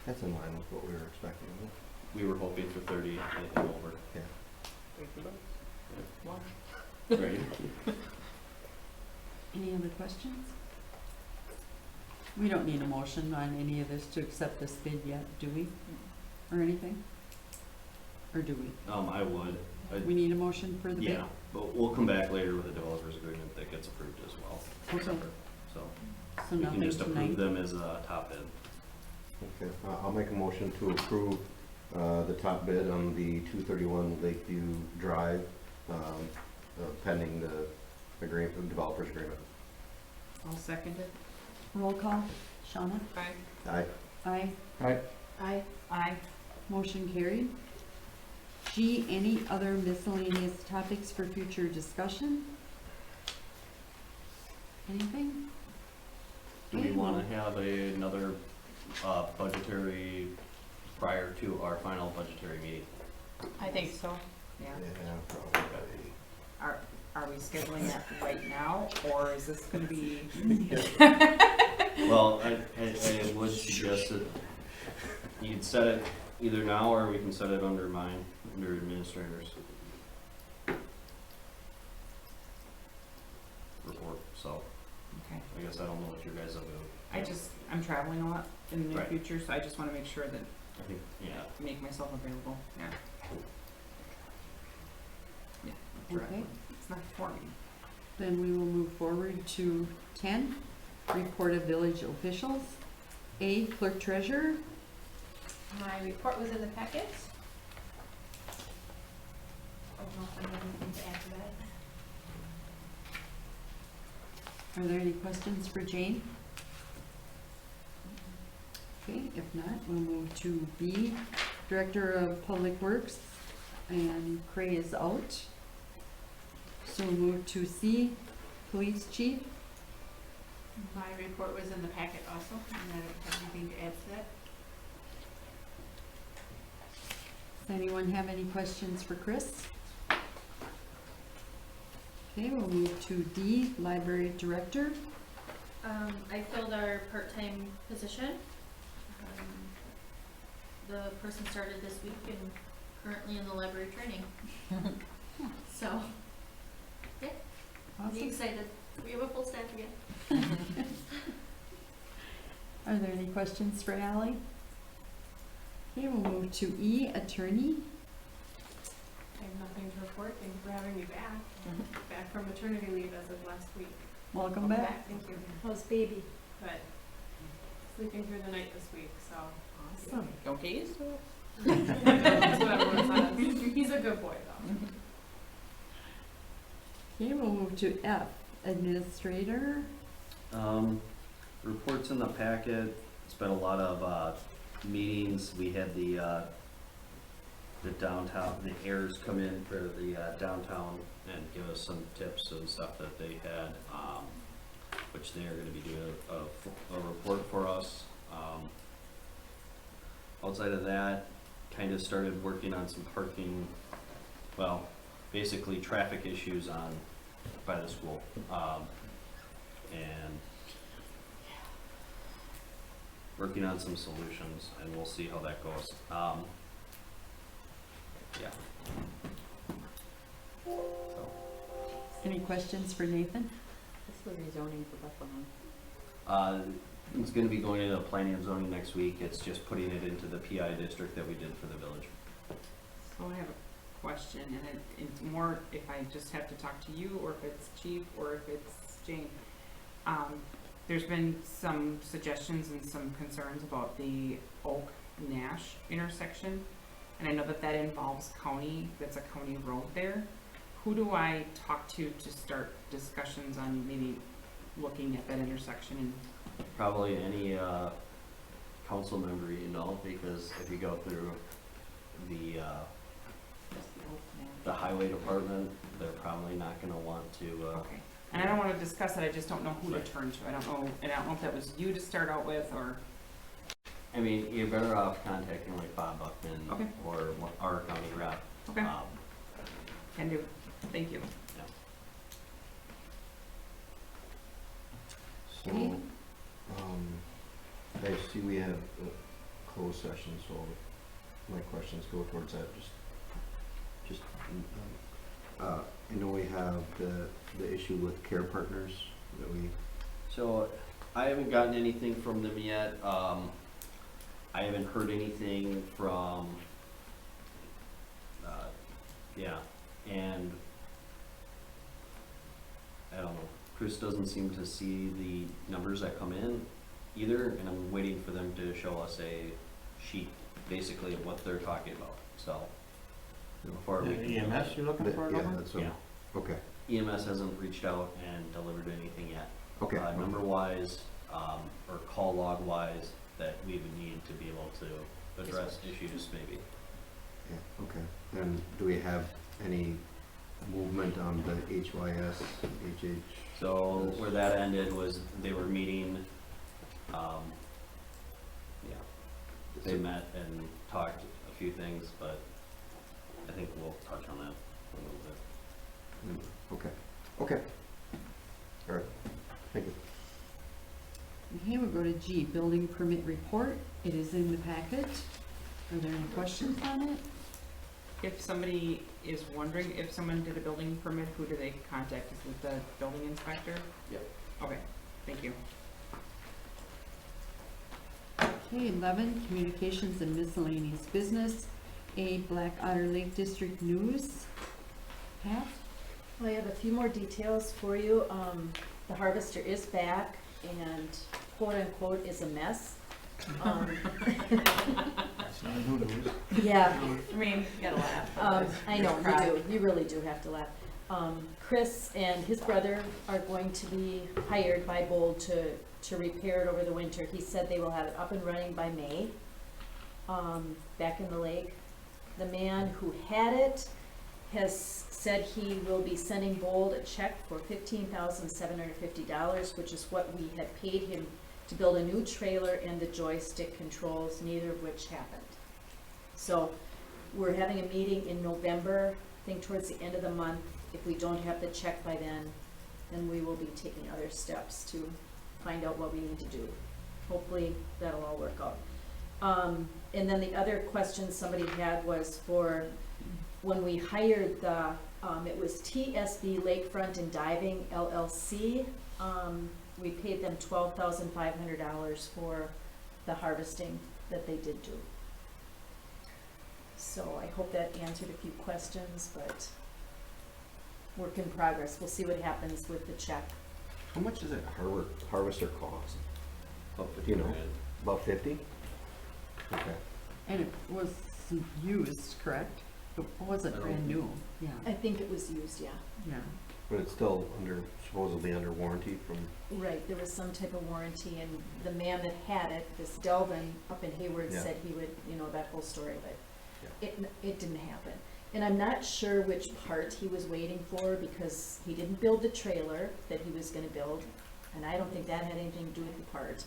That's in line with what we were expecting, isn't it? We were hoping for 30, anything over. Yeah. Right. Any other questions? We don't need a motion on any of this to accept this bid yet, do we? Or anything? Or do we? I would. We need a motion for the bid? Yeah, but we'll come back later with a developer's agreement that gets approved as well. Okay. Separate. So So we can nothing just approve tonight? them as a top bid. Okay, I'll make a motion to approve the top bid on the 231 Lakeview Drive, pending the agreement, developer's agreement. I'll second it. Roll call, Shawna? Aye. Aye. Aye. Aye. Aye. Motion carried. G, any other miscellaneous topics for future discussion? Anything? Do we Okay, want to have another budgetary prior to our final budgetary meeting? I think so. Yeah. Yeah, probably. Are we scheduling that right now, or is this gonna be? Well, I would suggest that you could set it either now or we can set it under administrators report. So Okay. I guess I don't know what your guys will do. I'm traveling a lot in the near Right. future, so I just wanna make sure that, I think, yeah. make myself available, yeah. Yeah. Okay. traveling. It's not for me. Then we will move forward to 10, report of village officials. A, clerk treasurer. My report was in the packet. I don't know if I have anything to add to that. Are there any questions for Jane? Okay, if not, we'll move to B, Director of Public Works, and Cray is out. So we'll move to C, Police Chief. My report was in the packet also, and I don't have anything to add to that. Does anyone have any questions for Chris? Okay, we'll move to D, Library Director. I filled our part-time position. The person started this week and currently in the library training. So, be Awesome. excited. We have a full staff again. Are there any questions for Ally? Okay, we'll move to E, Attorney. I have nothing to report. Thank you for having me back. Back from maternity leave as of last week. Welcome back. Thank you. How's baby? But sleeping through the night this week, so. Awesome. Don't get used to it. That's what everyone says. He's a good boy, though. Okay, we'll move to F, Administrator. Reports in the packet. It's been a lot of meetings. We had the downtown, the heirs come in for the downtown and give us some tips and stuff that they had, which they are going to be doing a report for us. Outside of that, kind of started working on some parking, well, basically traffic issues by the school, and working on some solutions, and we'll see how that goes. Yeah. So, Any questions for Nathan? This was rezoning for Bethlehem. it's going to be going into planning and zoning next week. It's just putting it into the PI district that we did for the village. So I have a question, and it's more if I just have to talk to you, or if it's Chief, or if it's Jane. There's been some suggestions and some concerns about the Oak Nash intersection, and I know that involves county, that's a county road there. who do I talk to start discussions on maybe looking at that intersection and Probably any, council member, you know, because if you go through the highway department, they're probably not gonna want to, okay. And I don't wanna discuss it, I just don't know who to turn to. I don't know, and I don't know if that was you to start out with, or, I mean, you're better off contacting like Bob Buckman Okay. or our county rep. okay, can do. Thank you. So, I see we have a closed session, so my questions go towards that, just, I know we have the issue with care partners that we, So I haven't gotten anything from them yet. I haven't heard anything from, yeah, and I don't know. Chris doesn't seem to see the numbers that come in either, and I'm waiting for them to show us a sheet, basically of what they're talking about, so. Before we can. EMS you're looking for a yeah, number? that's what, Yeah. okay, EMS hasn't reached out and delivered anything yet. okay. Number wise, or call log wise, that we would need to be able to address issues maybe. Yeah, okay. And do we have any movement on the HYS, HH? So where that ended was they were meeting, yeah, they met and talked a few things, but I think we'll touch on that a little bit. Okay, okay. All right, thank you. Okay, we'll go to G, building permit report. It is in the packet. Are there any questions on it? If somebody is wondering if someone did a building permit, who do they contact? Is it the building inspector? Yep. Okay, thank you. Okay, 11, communications and miscellaneous business. A, Black Otter Lake District News. Pat? Well, I have a few more details for you. The harvester is back and quote unquote is a mess. That's not new news. Yeah, I mean, you gotta laugh. I know, you do, you really do have to laugh. Chris and his brother are going to be hired by Bold to repair it over the winter. He said they will have it up and running by May, back in the lake. The man who had it has said he will be sending Bold a check for $15,750, which is what we had paid him to build a new trailer and the joystick controls, neither of which happened. So we're having a meeting in November, I think towards the end of the month. If we don't have the check by then we will be taking other steps to find out what we need to do. Hopefully that'll all work out. And then the other question somebody had was for when we hired the, it was TSB Lakefront and Diving LLC. We paid them $12,500 for the harvesting that they did do. So I hope that answered a few questions, but work in progress. We'll see what happens with the check. How much does a harvester cost? About You know. 50 grand. About 50? Okay. And it was used, correct? It wasn't I don't- brand new. Yeah, I think it was used, yeah. yeah. But it's still supposedly under warranty from, Right, there was some type of warranty, and the man that had it, this Delvin up in Hayward, Yeah. said he would, that whole story, but it didn't happen. And I'm not sure which part he was waiting for, because he didn't build the trailer that he was gonna build, and I don't think that had anything to do with the part.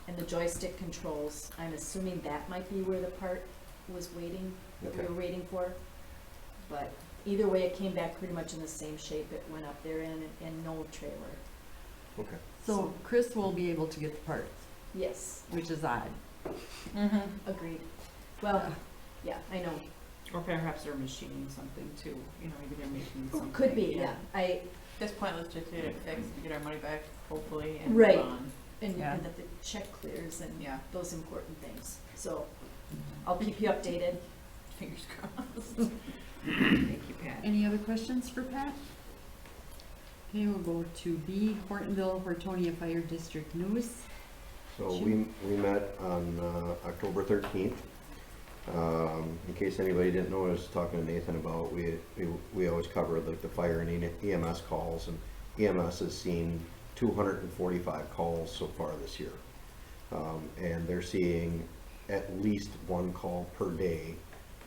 And the joystick controls, I'm assuming that might be where the part was waiting, that we Okay. were waiting for. But either way, it came back pretty much in the same shape it went up there in, and no trailer. okay. So Chris will be able to get the parts, Yes, which is odd. agreed. Well, yeah, I know. Or perhaps they're machining something too, maybe they're making something. Could be, yeah. At this point, let's just get it fixed, get our money back, hopefully, and Right. move on. And Yeah. that the check clears and Yeah, those important things. So I'll keep you updated. fingers crossed. Thank you, Pat. Any other questions for Pat? Okay, we'll go to B, Hortonville, Hortonia Fire District News. So we met on October 13th, In case anybody didn't know, I was talking to Nathan about, we always cover like the fire and EMS calls, and EMS has seen 245 calls so far this year. And they're seeing at least one call per day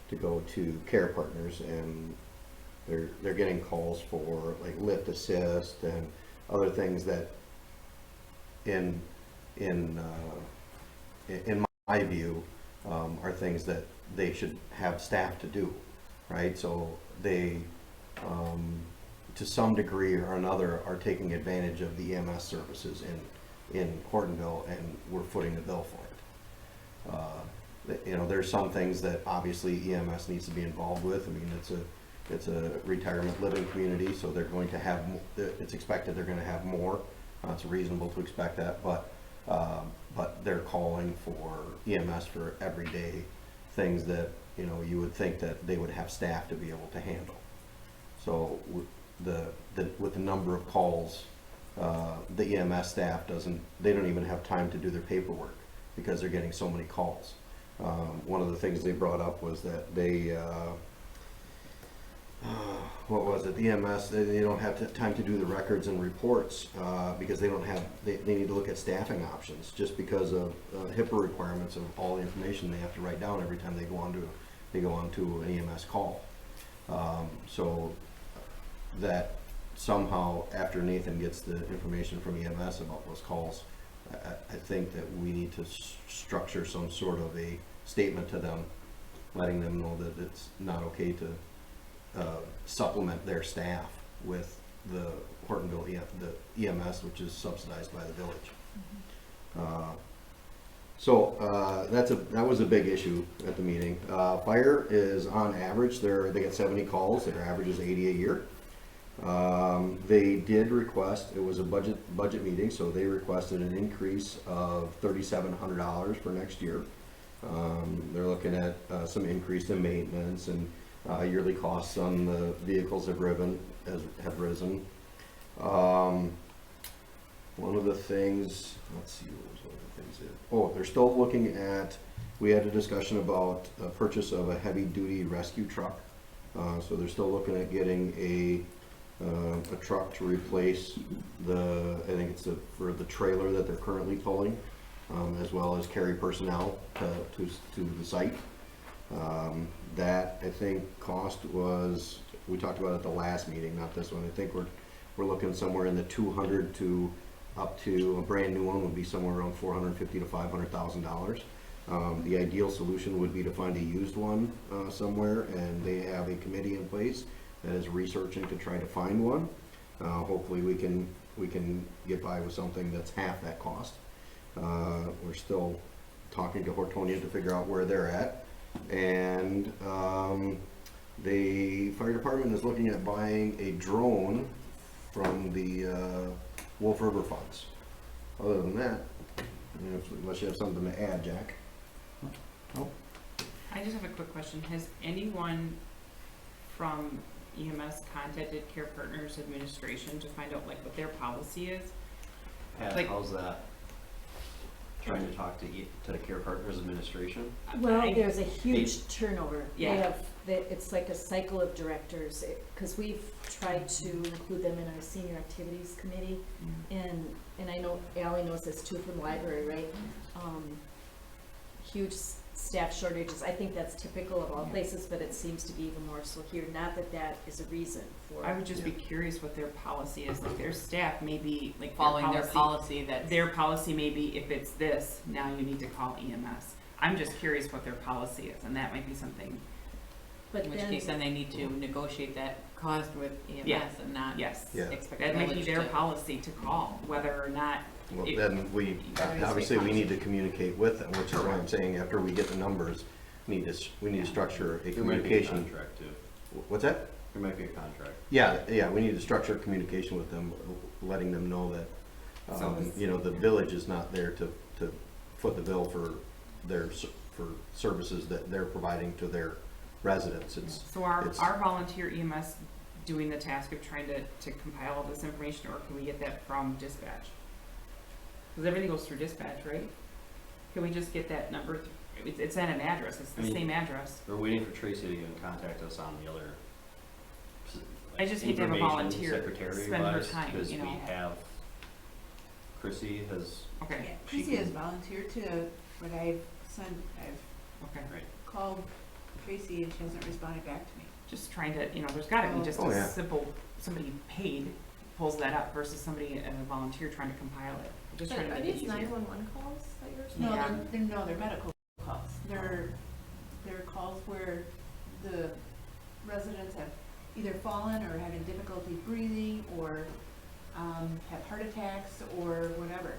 to go to Care Partners, and they're getting calls for like lift assist and other things that in my view are things that they should have staff to do, right? So they to some degree or another are taking advantage of the EMS services in Hortonville, and we're footing the bill for it. You know, there's some things that obviously EMS needs to be involved with. I mean, it's a retirement living community, so they're going to have, it's expected they're going to have more. It's reasonable to expect that, but they're calling for EMS for everyday things that, you know, you would think that they would have staff to be able to handle. So with the number of calls, the EMS staff they don't even have time to do their paperwork because they're getting so many calls. One of the things they brought up was that they, what was it, the EMS, they don't have time to do the records and reports because they need to look at staffing options just because of HIPAA requirements of all the information they have to write down every time they go onto an EMS call. So that somehow after Nathan gets the information from EMS about those calls, I think that we need to structure some sort of a statement to them, letting them know that it's not okay to supplement their staff with the Hortonville the EMS, which is subsidized by the village. So that was a big issue at the meeting. Fire is on average, they get 70 calls. Their average is 80 a year. They did request, it was a budget meeting, so they requested an increase of $3,700 for next year. They're looking at some increase in maintenance, and yearly costs on the vehicles have risen. One of the things, let's see, what was one of the things? Oh, they're still looking at, we had a discussion about a purchase of a heavy-duty rescue truck. So they're still looking at getting a truck to replace I think it's for the trailer that they're currently towing, as well as carry personnel to the site. That I think cost was, we talked about it at the last meeting, not this one. I think we're looking somewhere in the 200 to up to a brand new one would be somewhere around $450,000 to $500,000. The ideal solution would be to find a used one somewhere, and they have a committee in place that is researching to try to find one. Hopefully we can get by with something that's half that cost. We're still talking to Hortonia to figure out where they're at. And the fire department is looking at buying a drone from the Wolf River funds. Other than that, unless you have something to add, Jack. Nope. I just have a quick question. Has anyone from EMS contacted Care Partners Administration to find out like what their policy is? Pat, Like- how's that? Trying to talk to the Care Partners Administration? Well, there's a huge turnover. Yeah. It's like a cycle of directors, because we've tried to include them in our senior activities committee, and I know Ally knows this too from the library, right? Huge staff shortages. I think that's typical of all places, but it seems to be even more so here. Not that that is a reason for. I would just be curious what their policy is. Like their staff may be like Following their policy Their policy may be if it's this, now you need to call EMS. I'm just curious what their policy is, and that might be something. But in which case then they need to negotiate that cost with EMS Yeah. and not Yes. Yeah. expect the That might be village their to. policy to call, whether or not. Well, It- then obviously we need to communicate with them, which is why I'm saying after we get the numbers, we need to structure a There might be a communication. contract too. What's that? There might be a contract. Yeah, we need to structure communication with them, letting them know that, So this- the village is not there to foot the bill for for services that they're providing to their residents. So are it's- our volunteer EMS doing the task of trying to compile all this information, or can we get that from dispatch? Because everything goes through dispatch, right? Can we just get that number? it's at an address, it's I the mean- same address. We're waiting for Tracy to even contact us on the other. I just hate to have a information volunteer secretary spend her wise, time, because you we know. have, Chrissy has, Okay, Yeah, She Tracy can- has volunteered to, but I've okay. right, called Tracy and she hasn't responded back to me. Just trying to, you know, there's gotta be just Oh, a yeah. simple, somebody paid pulls that up versus somebody, a volunteer trying to compile it. Just trying to Are make it these easier. 911 calls that you're No, saying? they're medical calls. They're calls where the residents have either fallen or having difficulty breathing or, have heart attacks or whatever.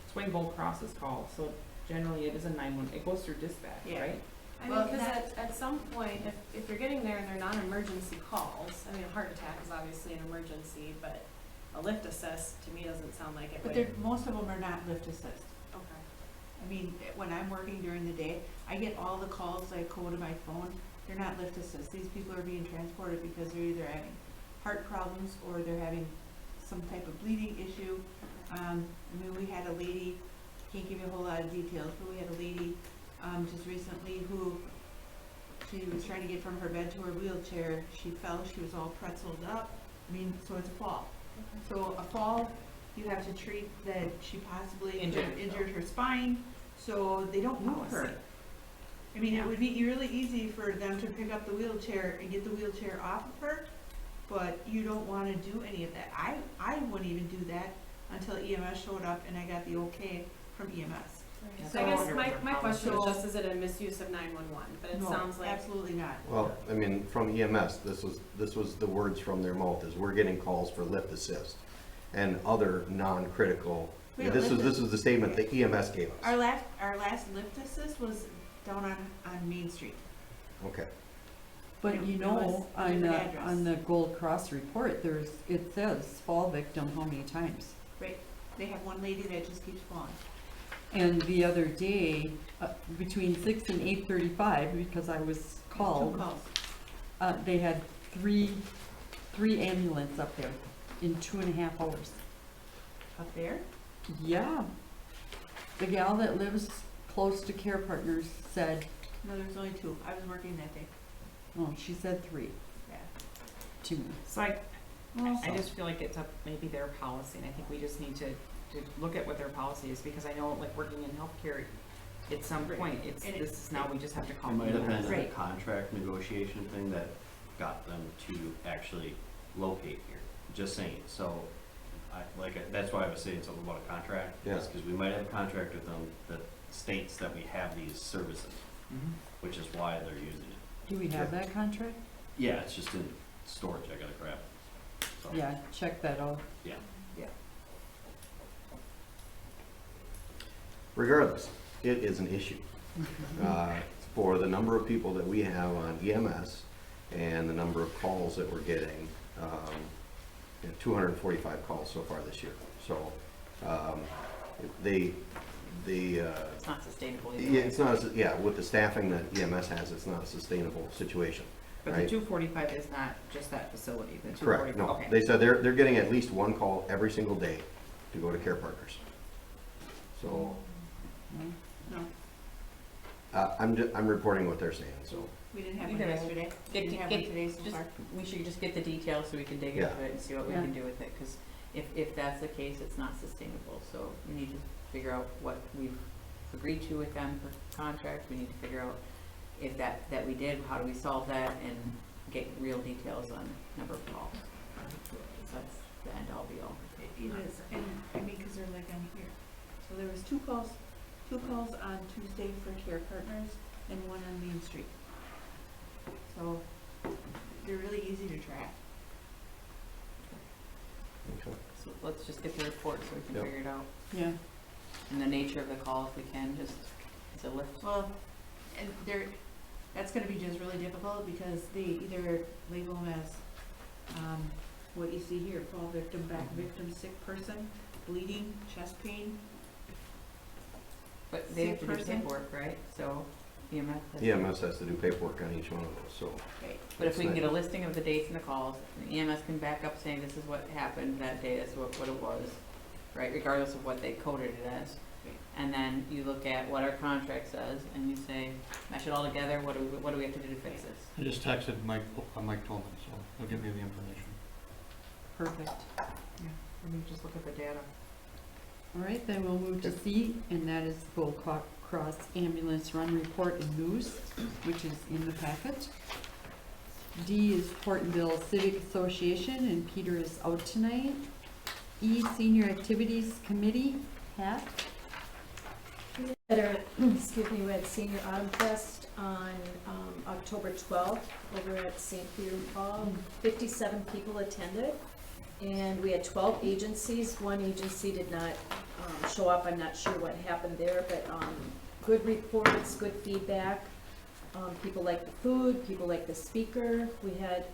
It's when Gold Cross is called, so generally it is a 911, it goes through dispatch, Yeah. right? I mean, Well, because that- at some point, if you're getting there and they're non-emergency calls, I mean, a heart attack is obviously an emergency, but a lift assist, to me, doesn't sound like it But would. most of them are not lift assist. Okay. I mean, when I'm working during the day, I get all the calls that go to my phone. They're not lift assist. These people are being transported because they're either having heart problems or they're having some type of bleeding issue. I mean, we had a lady, can't give you a whole lot of details, but we had a lady, just recently who, she was trying to get from her bed to her wheelchair. She fell, she was all pretzeled up. I mean, so it's a fall. So a fall, you have to treat that she possibly could Injured have injured her spine, so they don't move her. Policy. I mean, it would be really easy for them to pick up the wheelchair and get the wheelchair off of her, but you don't wanna do any of that. I wouldn't even do that until EMS showed up and I got the okay from EMS. Yeah, So I so guess wonder my, what their my question policy is is. just, is it a misuse of 911? But it No, sounds like, absolutely not. Well, I mean, from EMS, this was the words from their mouth, is we're getting calls for lift assist and other non-critical. We have This lift was the statement the EMS gave us. Our last lift assist was down on Main Street. Okay. But It you was know, a on different address. the Gold Cross report, it says fall victim how many times. Right, they have one lady that just keeps falling. And the other day, between 6 and 8:35, because I was Two called, calls. they had three ambulance up there in 2.5 hours. Up there? Yeah. The gal that lives close to Care Partners said, No, there was only two. I was working that day. oh, she said 3 Yeah. to me. So I just feel like it's up, maybe their policy, and I think we just need to look at what their policy is, because I know, like, working in healthcare, at some Right. point, And this is now, we just have to call. it might have been EMS. a Right. contract negotiation thing that got them to actually locate here, just saying, so. That's why I was saying something about a contract, Yeah. because we might have a contract with them that states that we have these services, Mhm. which is why they're using it. Do we have that contract? Yeah, it's just in storage, I gotta grab it. So, Yeah, check that out. Yeah. Regardless, it is an issue. For the number of people that we have on EMS and the number of calls that we're getting, 245 calls so far this year. So, It's not sustainable either. yeah, it's not, with the staffing that EMS has, it's not a sustainable situation, But the right? 245 is not just that facility, the 245. Correct, no. Okay. They said they're getting at least one call every single day to go to Care Partners. So, No, I'm reporting what they're saying, so. we didn't have one Either way. yesterday. We didn't have one today so just- far. We should just get the details so we can dig Yeah. into it and see what we Yeah. can do with it, because if that's the case, it's not sustainable. So we need to figure out what we've agreed to with them for contract. We need to figure out if that we did, how do we solve that, and get real details on number of calls. So that's the end all be all. It is, and I mean, because they're like on here. So there was two calls on Tuesday for Care Partners and one on Main Street. So they're really easy to track. Okay. So let's just get the report so we can Yep. figure it out. Yeah. And the nature of the call, if we can, just as a lift. Well, and that's gonna be just really difficult because they either label them as, what you see here, fall victim, back victim, sick person, bleeding, chest pain. But they have to Sick do person? paperwork, right? So EMS. has to- EMS has to do paperwork on each one of those, so. Right. But if we can get a listing of the dates and the calls, and EMS can back up saying this is what happened that day, that's what it was, right, regardless of what they coded it as. And then you look at what our contract says, and you say, mash it all together, what do we have to do to fix this? I just texted Mike Tolman, so he'll give me the information. Perfect. Let me just look at the data. All right, then we'll move to C, and that is Bull Cross Ambulance Run Report and News, which is in the packet. D is Hortonville Civic Association, and Peter is out tonight. E, Senior Activities Committee, Pat. We had Senior Autumn Fest on October 12th over at St. Peter Hall. 57 people attended, and we had 12 agencies. One agency did not show up. I'm not sure what happened there, but good reports, good feedback. People liked the food, people liked the speaker. We had,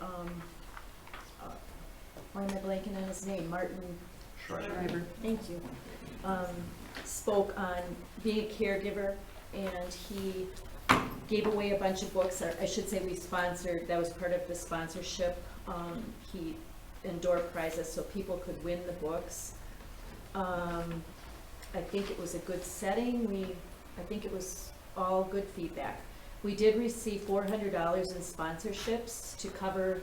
why am I blanking on his name? Martin Schreiber. Thank you. Spoke on being a caregiver, and he gave away a bunch of books, or I should say we sponsored, that was part of the sponsorship. He and door prizes so people could win the books. I think it was a good setting. I think it was all good feedback. We did receive $400 in sponsorships to cover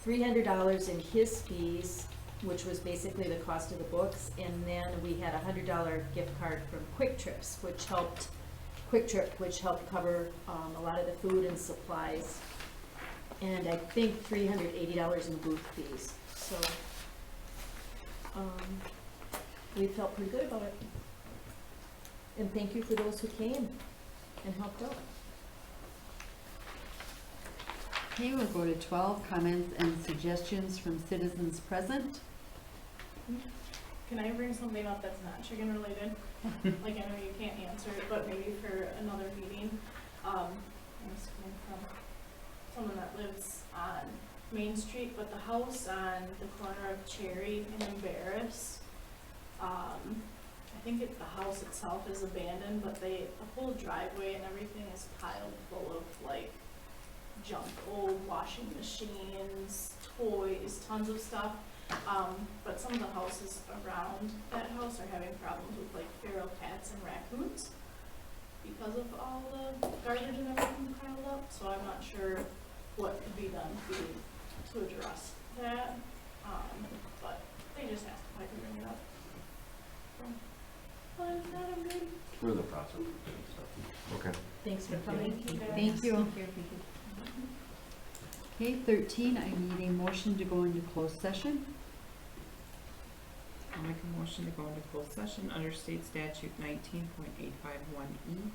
$300 in his fees, which was basically the cost of the books, and then we had a $100 gift card from Quick Trip, which helped cover a lot of the food and supplies, and I think $380 in booth fees. So we felt pretty good about it, and thank you for those who came and helped out. Okay, we'll go to 12, comments and suggestions from citizens present. Can I bring something up that's not chicken related? Like, I know you can't answer it, but maybe for another meeting. This coming from someone that lives on Main Street, but the house on the corner of Cherry and Embarrass, I think the house itself is abandoned, but the whole driveway and everything is piled full of like junk, old washing machines, toys, tons of stuff. But some of the houses around that house are having problems with like feral cats and raccoons because of all the garbage and everything piled up. So I'm not sure what could be done to address that. But they just asked if I could bring it up. So, other than that, I'm good. We're in the process of doing stuff. Okay. Thanks for coming. Thank you. Okay, 13, I need a motion to go into closed session. I'll make a motion to go into closed session under state statute 19.851E,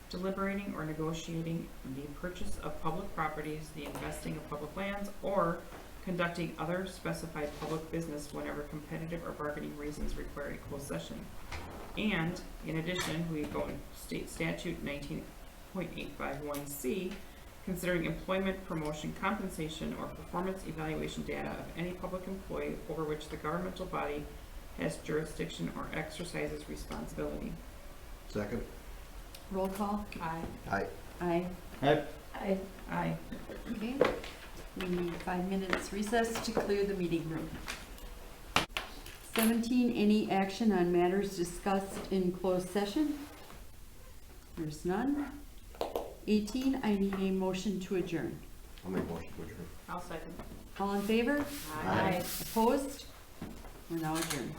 deliberating or negotiating the purchase of public properties, the investing of public lands, or conducting other specified public business whenever competitive or bargaining reasons require a closed session. And in addition, we go in state statute 19.851C, considering employment, promotion, compensation, or performance evaluation data of any public employee over which the governmental body has jurisdiction or exercises responsibility. Second? Roll call. Aye. Aye. Aye. Aye. Aye. Okay, we need 5 minutes recess to clear the meeting room. 17, any action on matters discussed in closed session? There's none. 18, I need a motion to adjourn. I'll make a motion to adjourn. I'll second. All in favor? Aye. Opposed? We're now adjourned.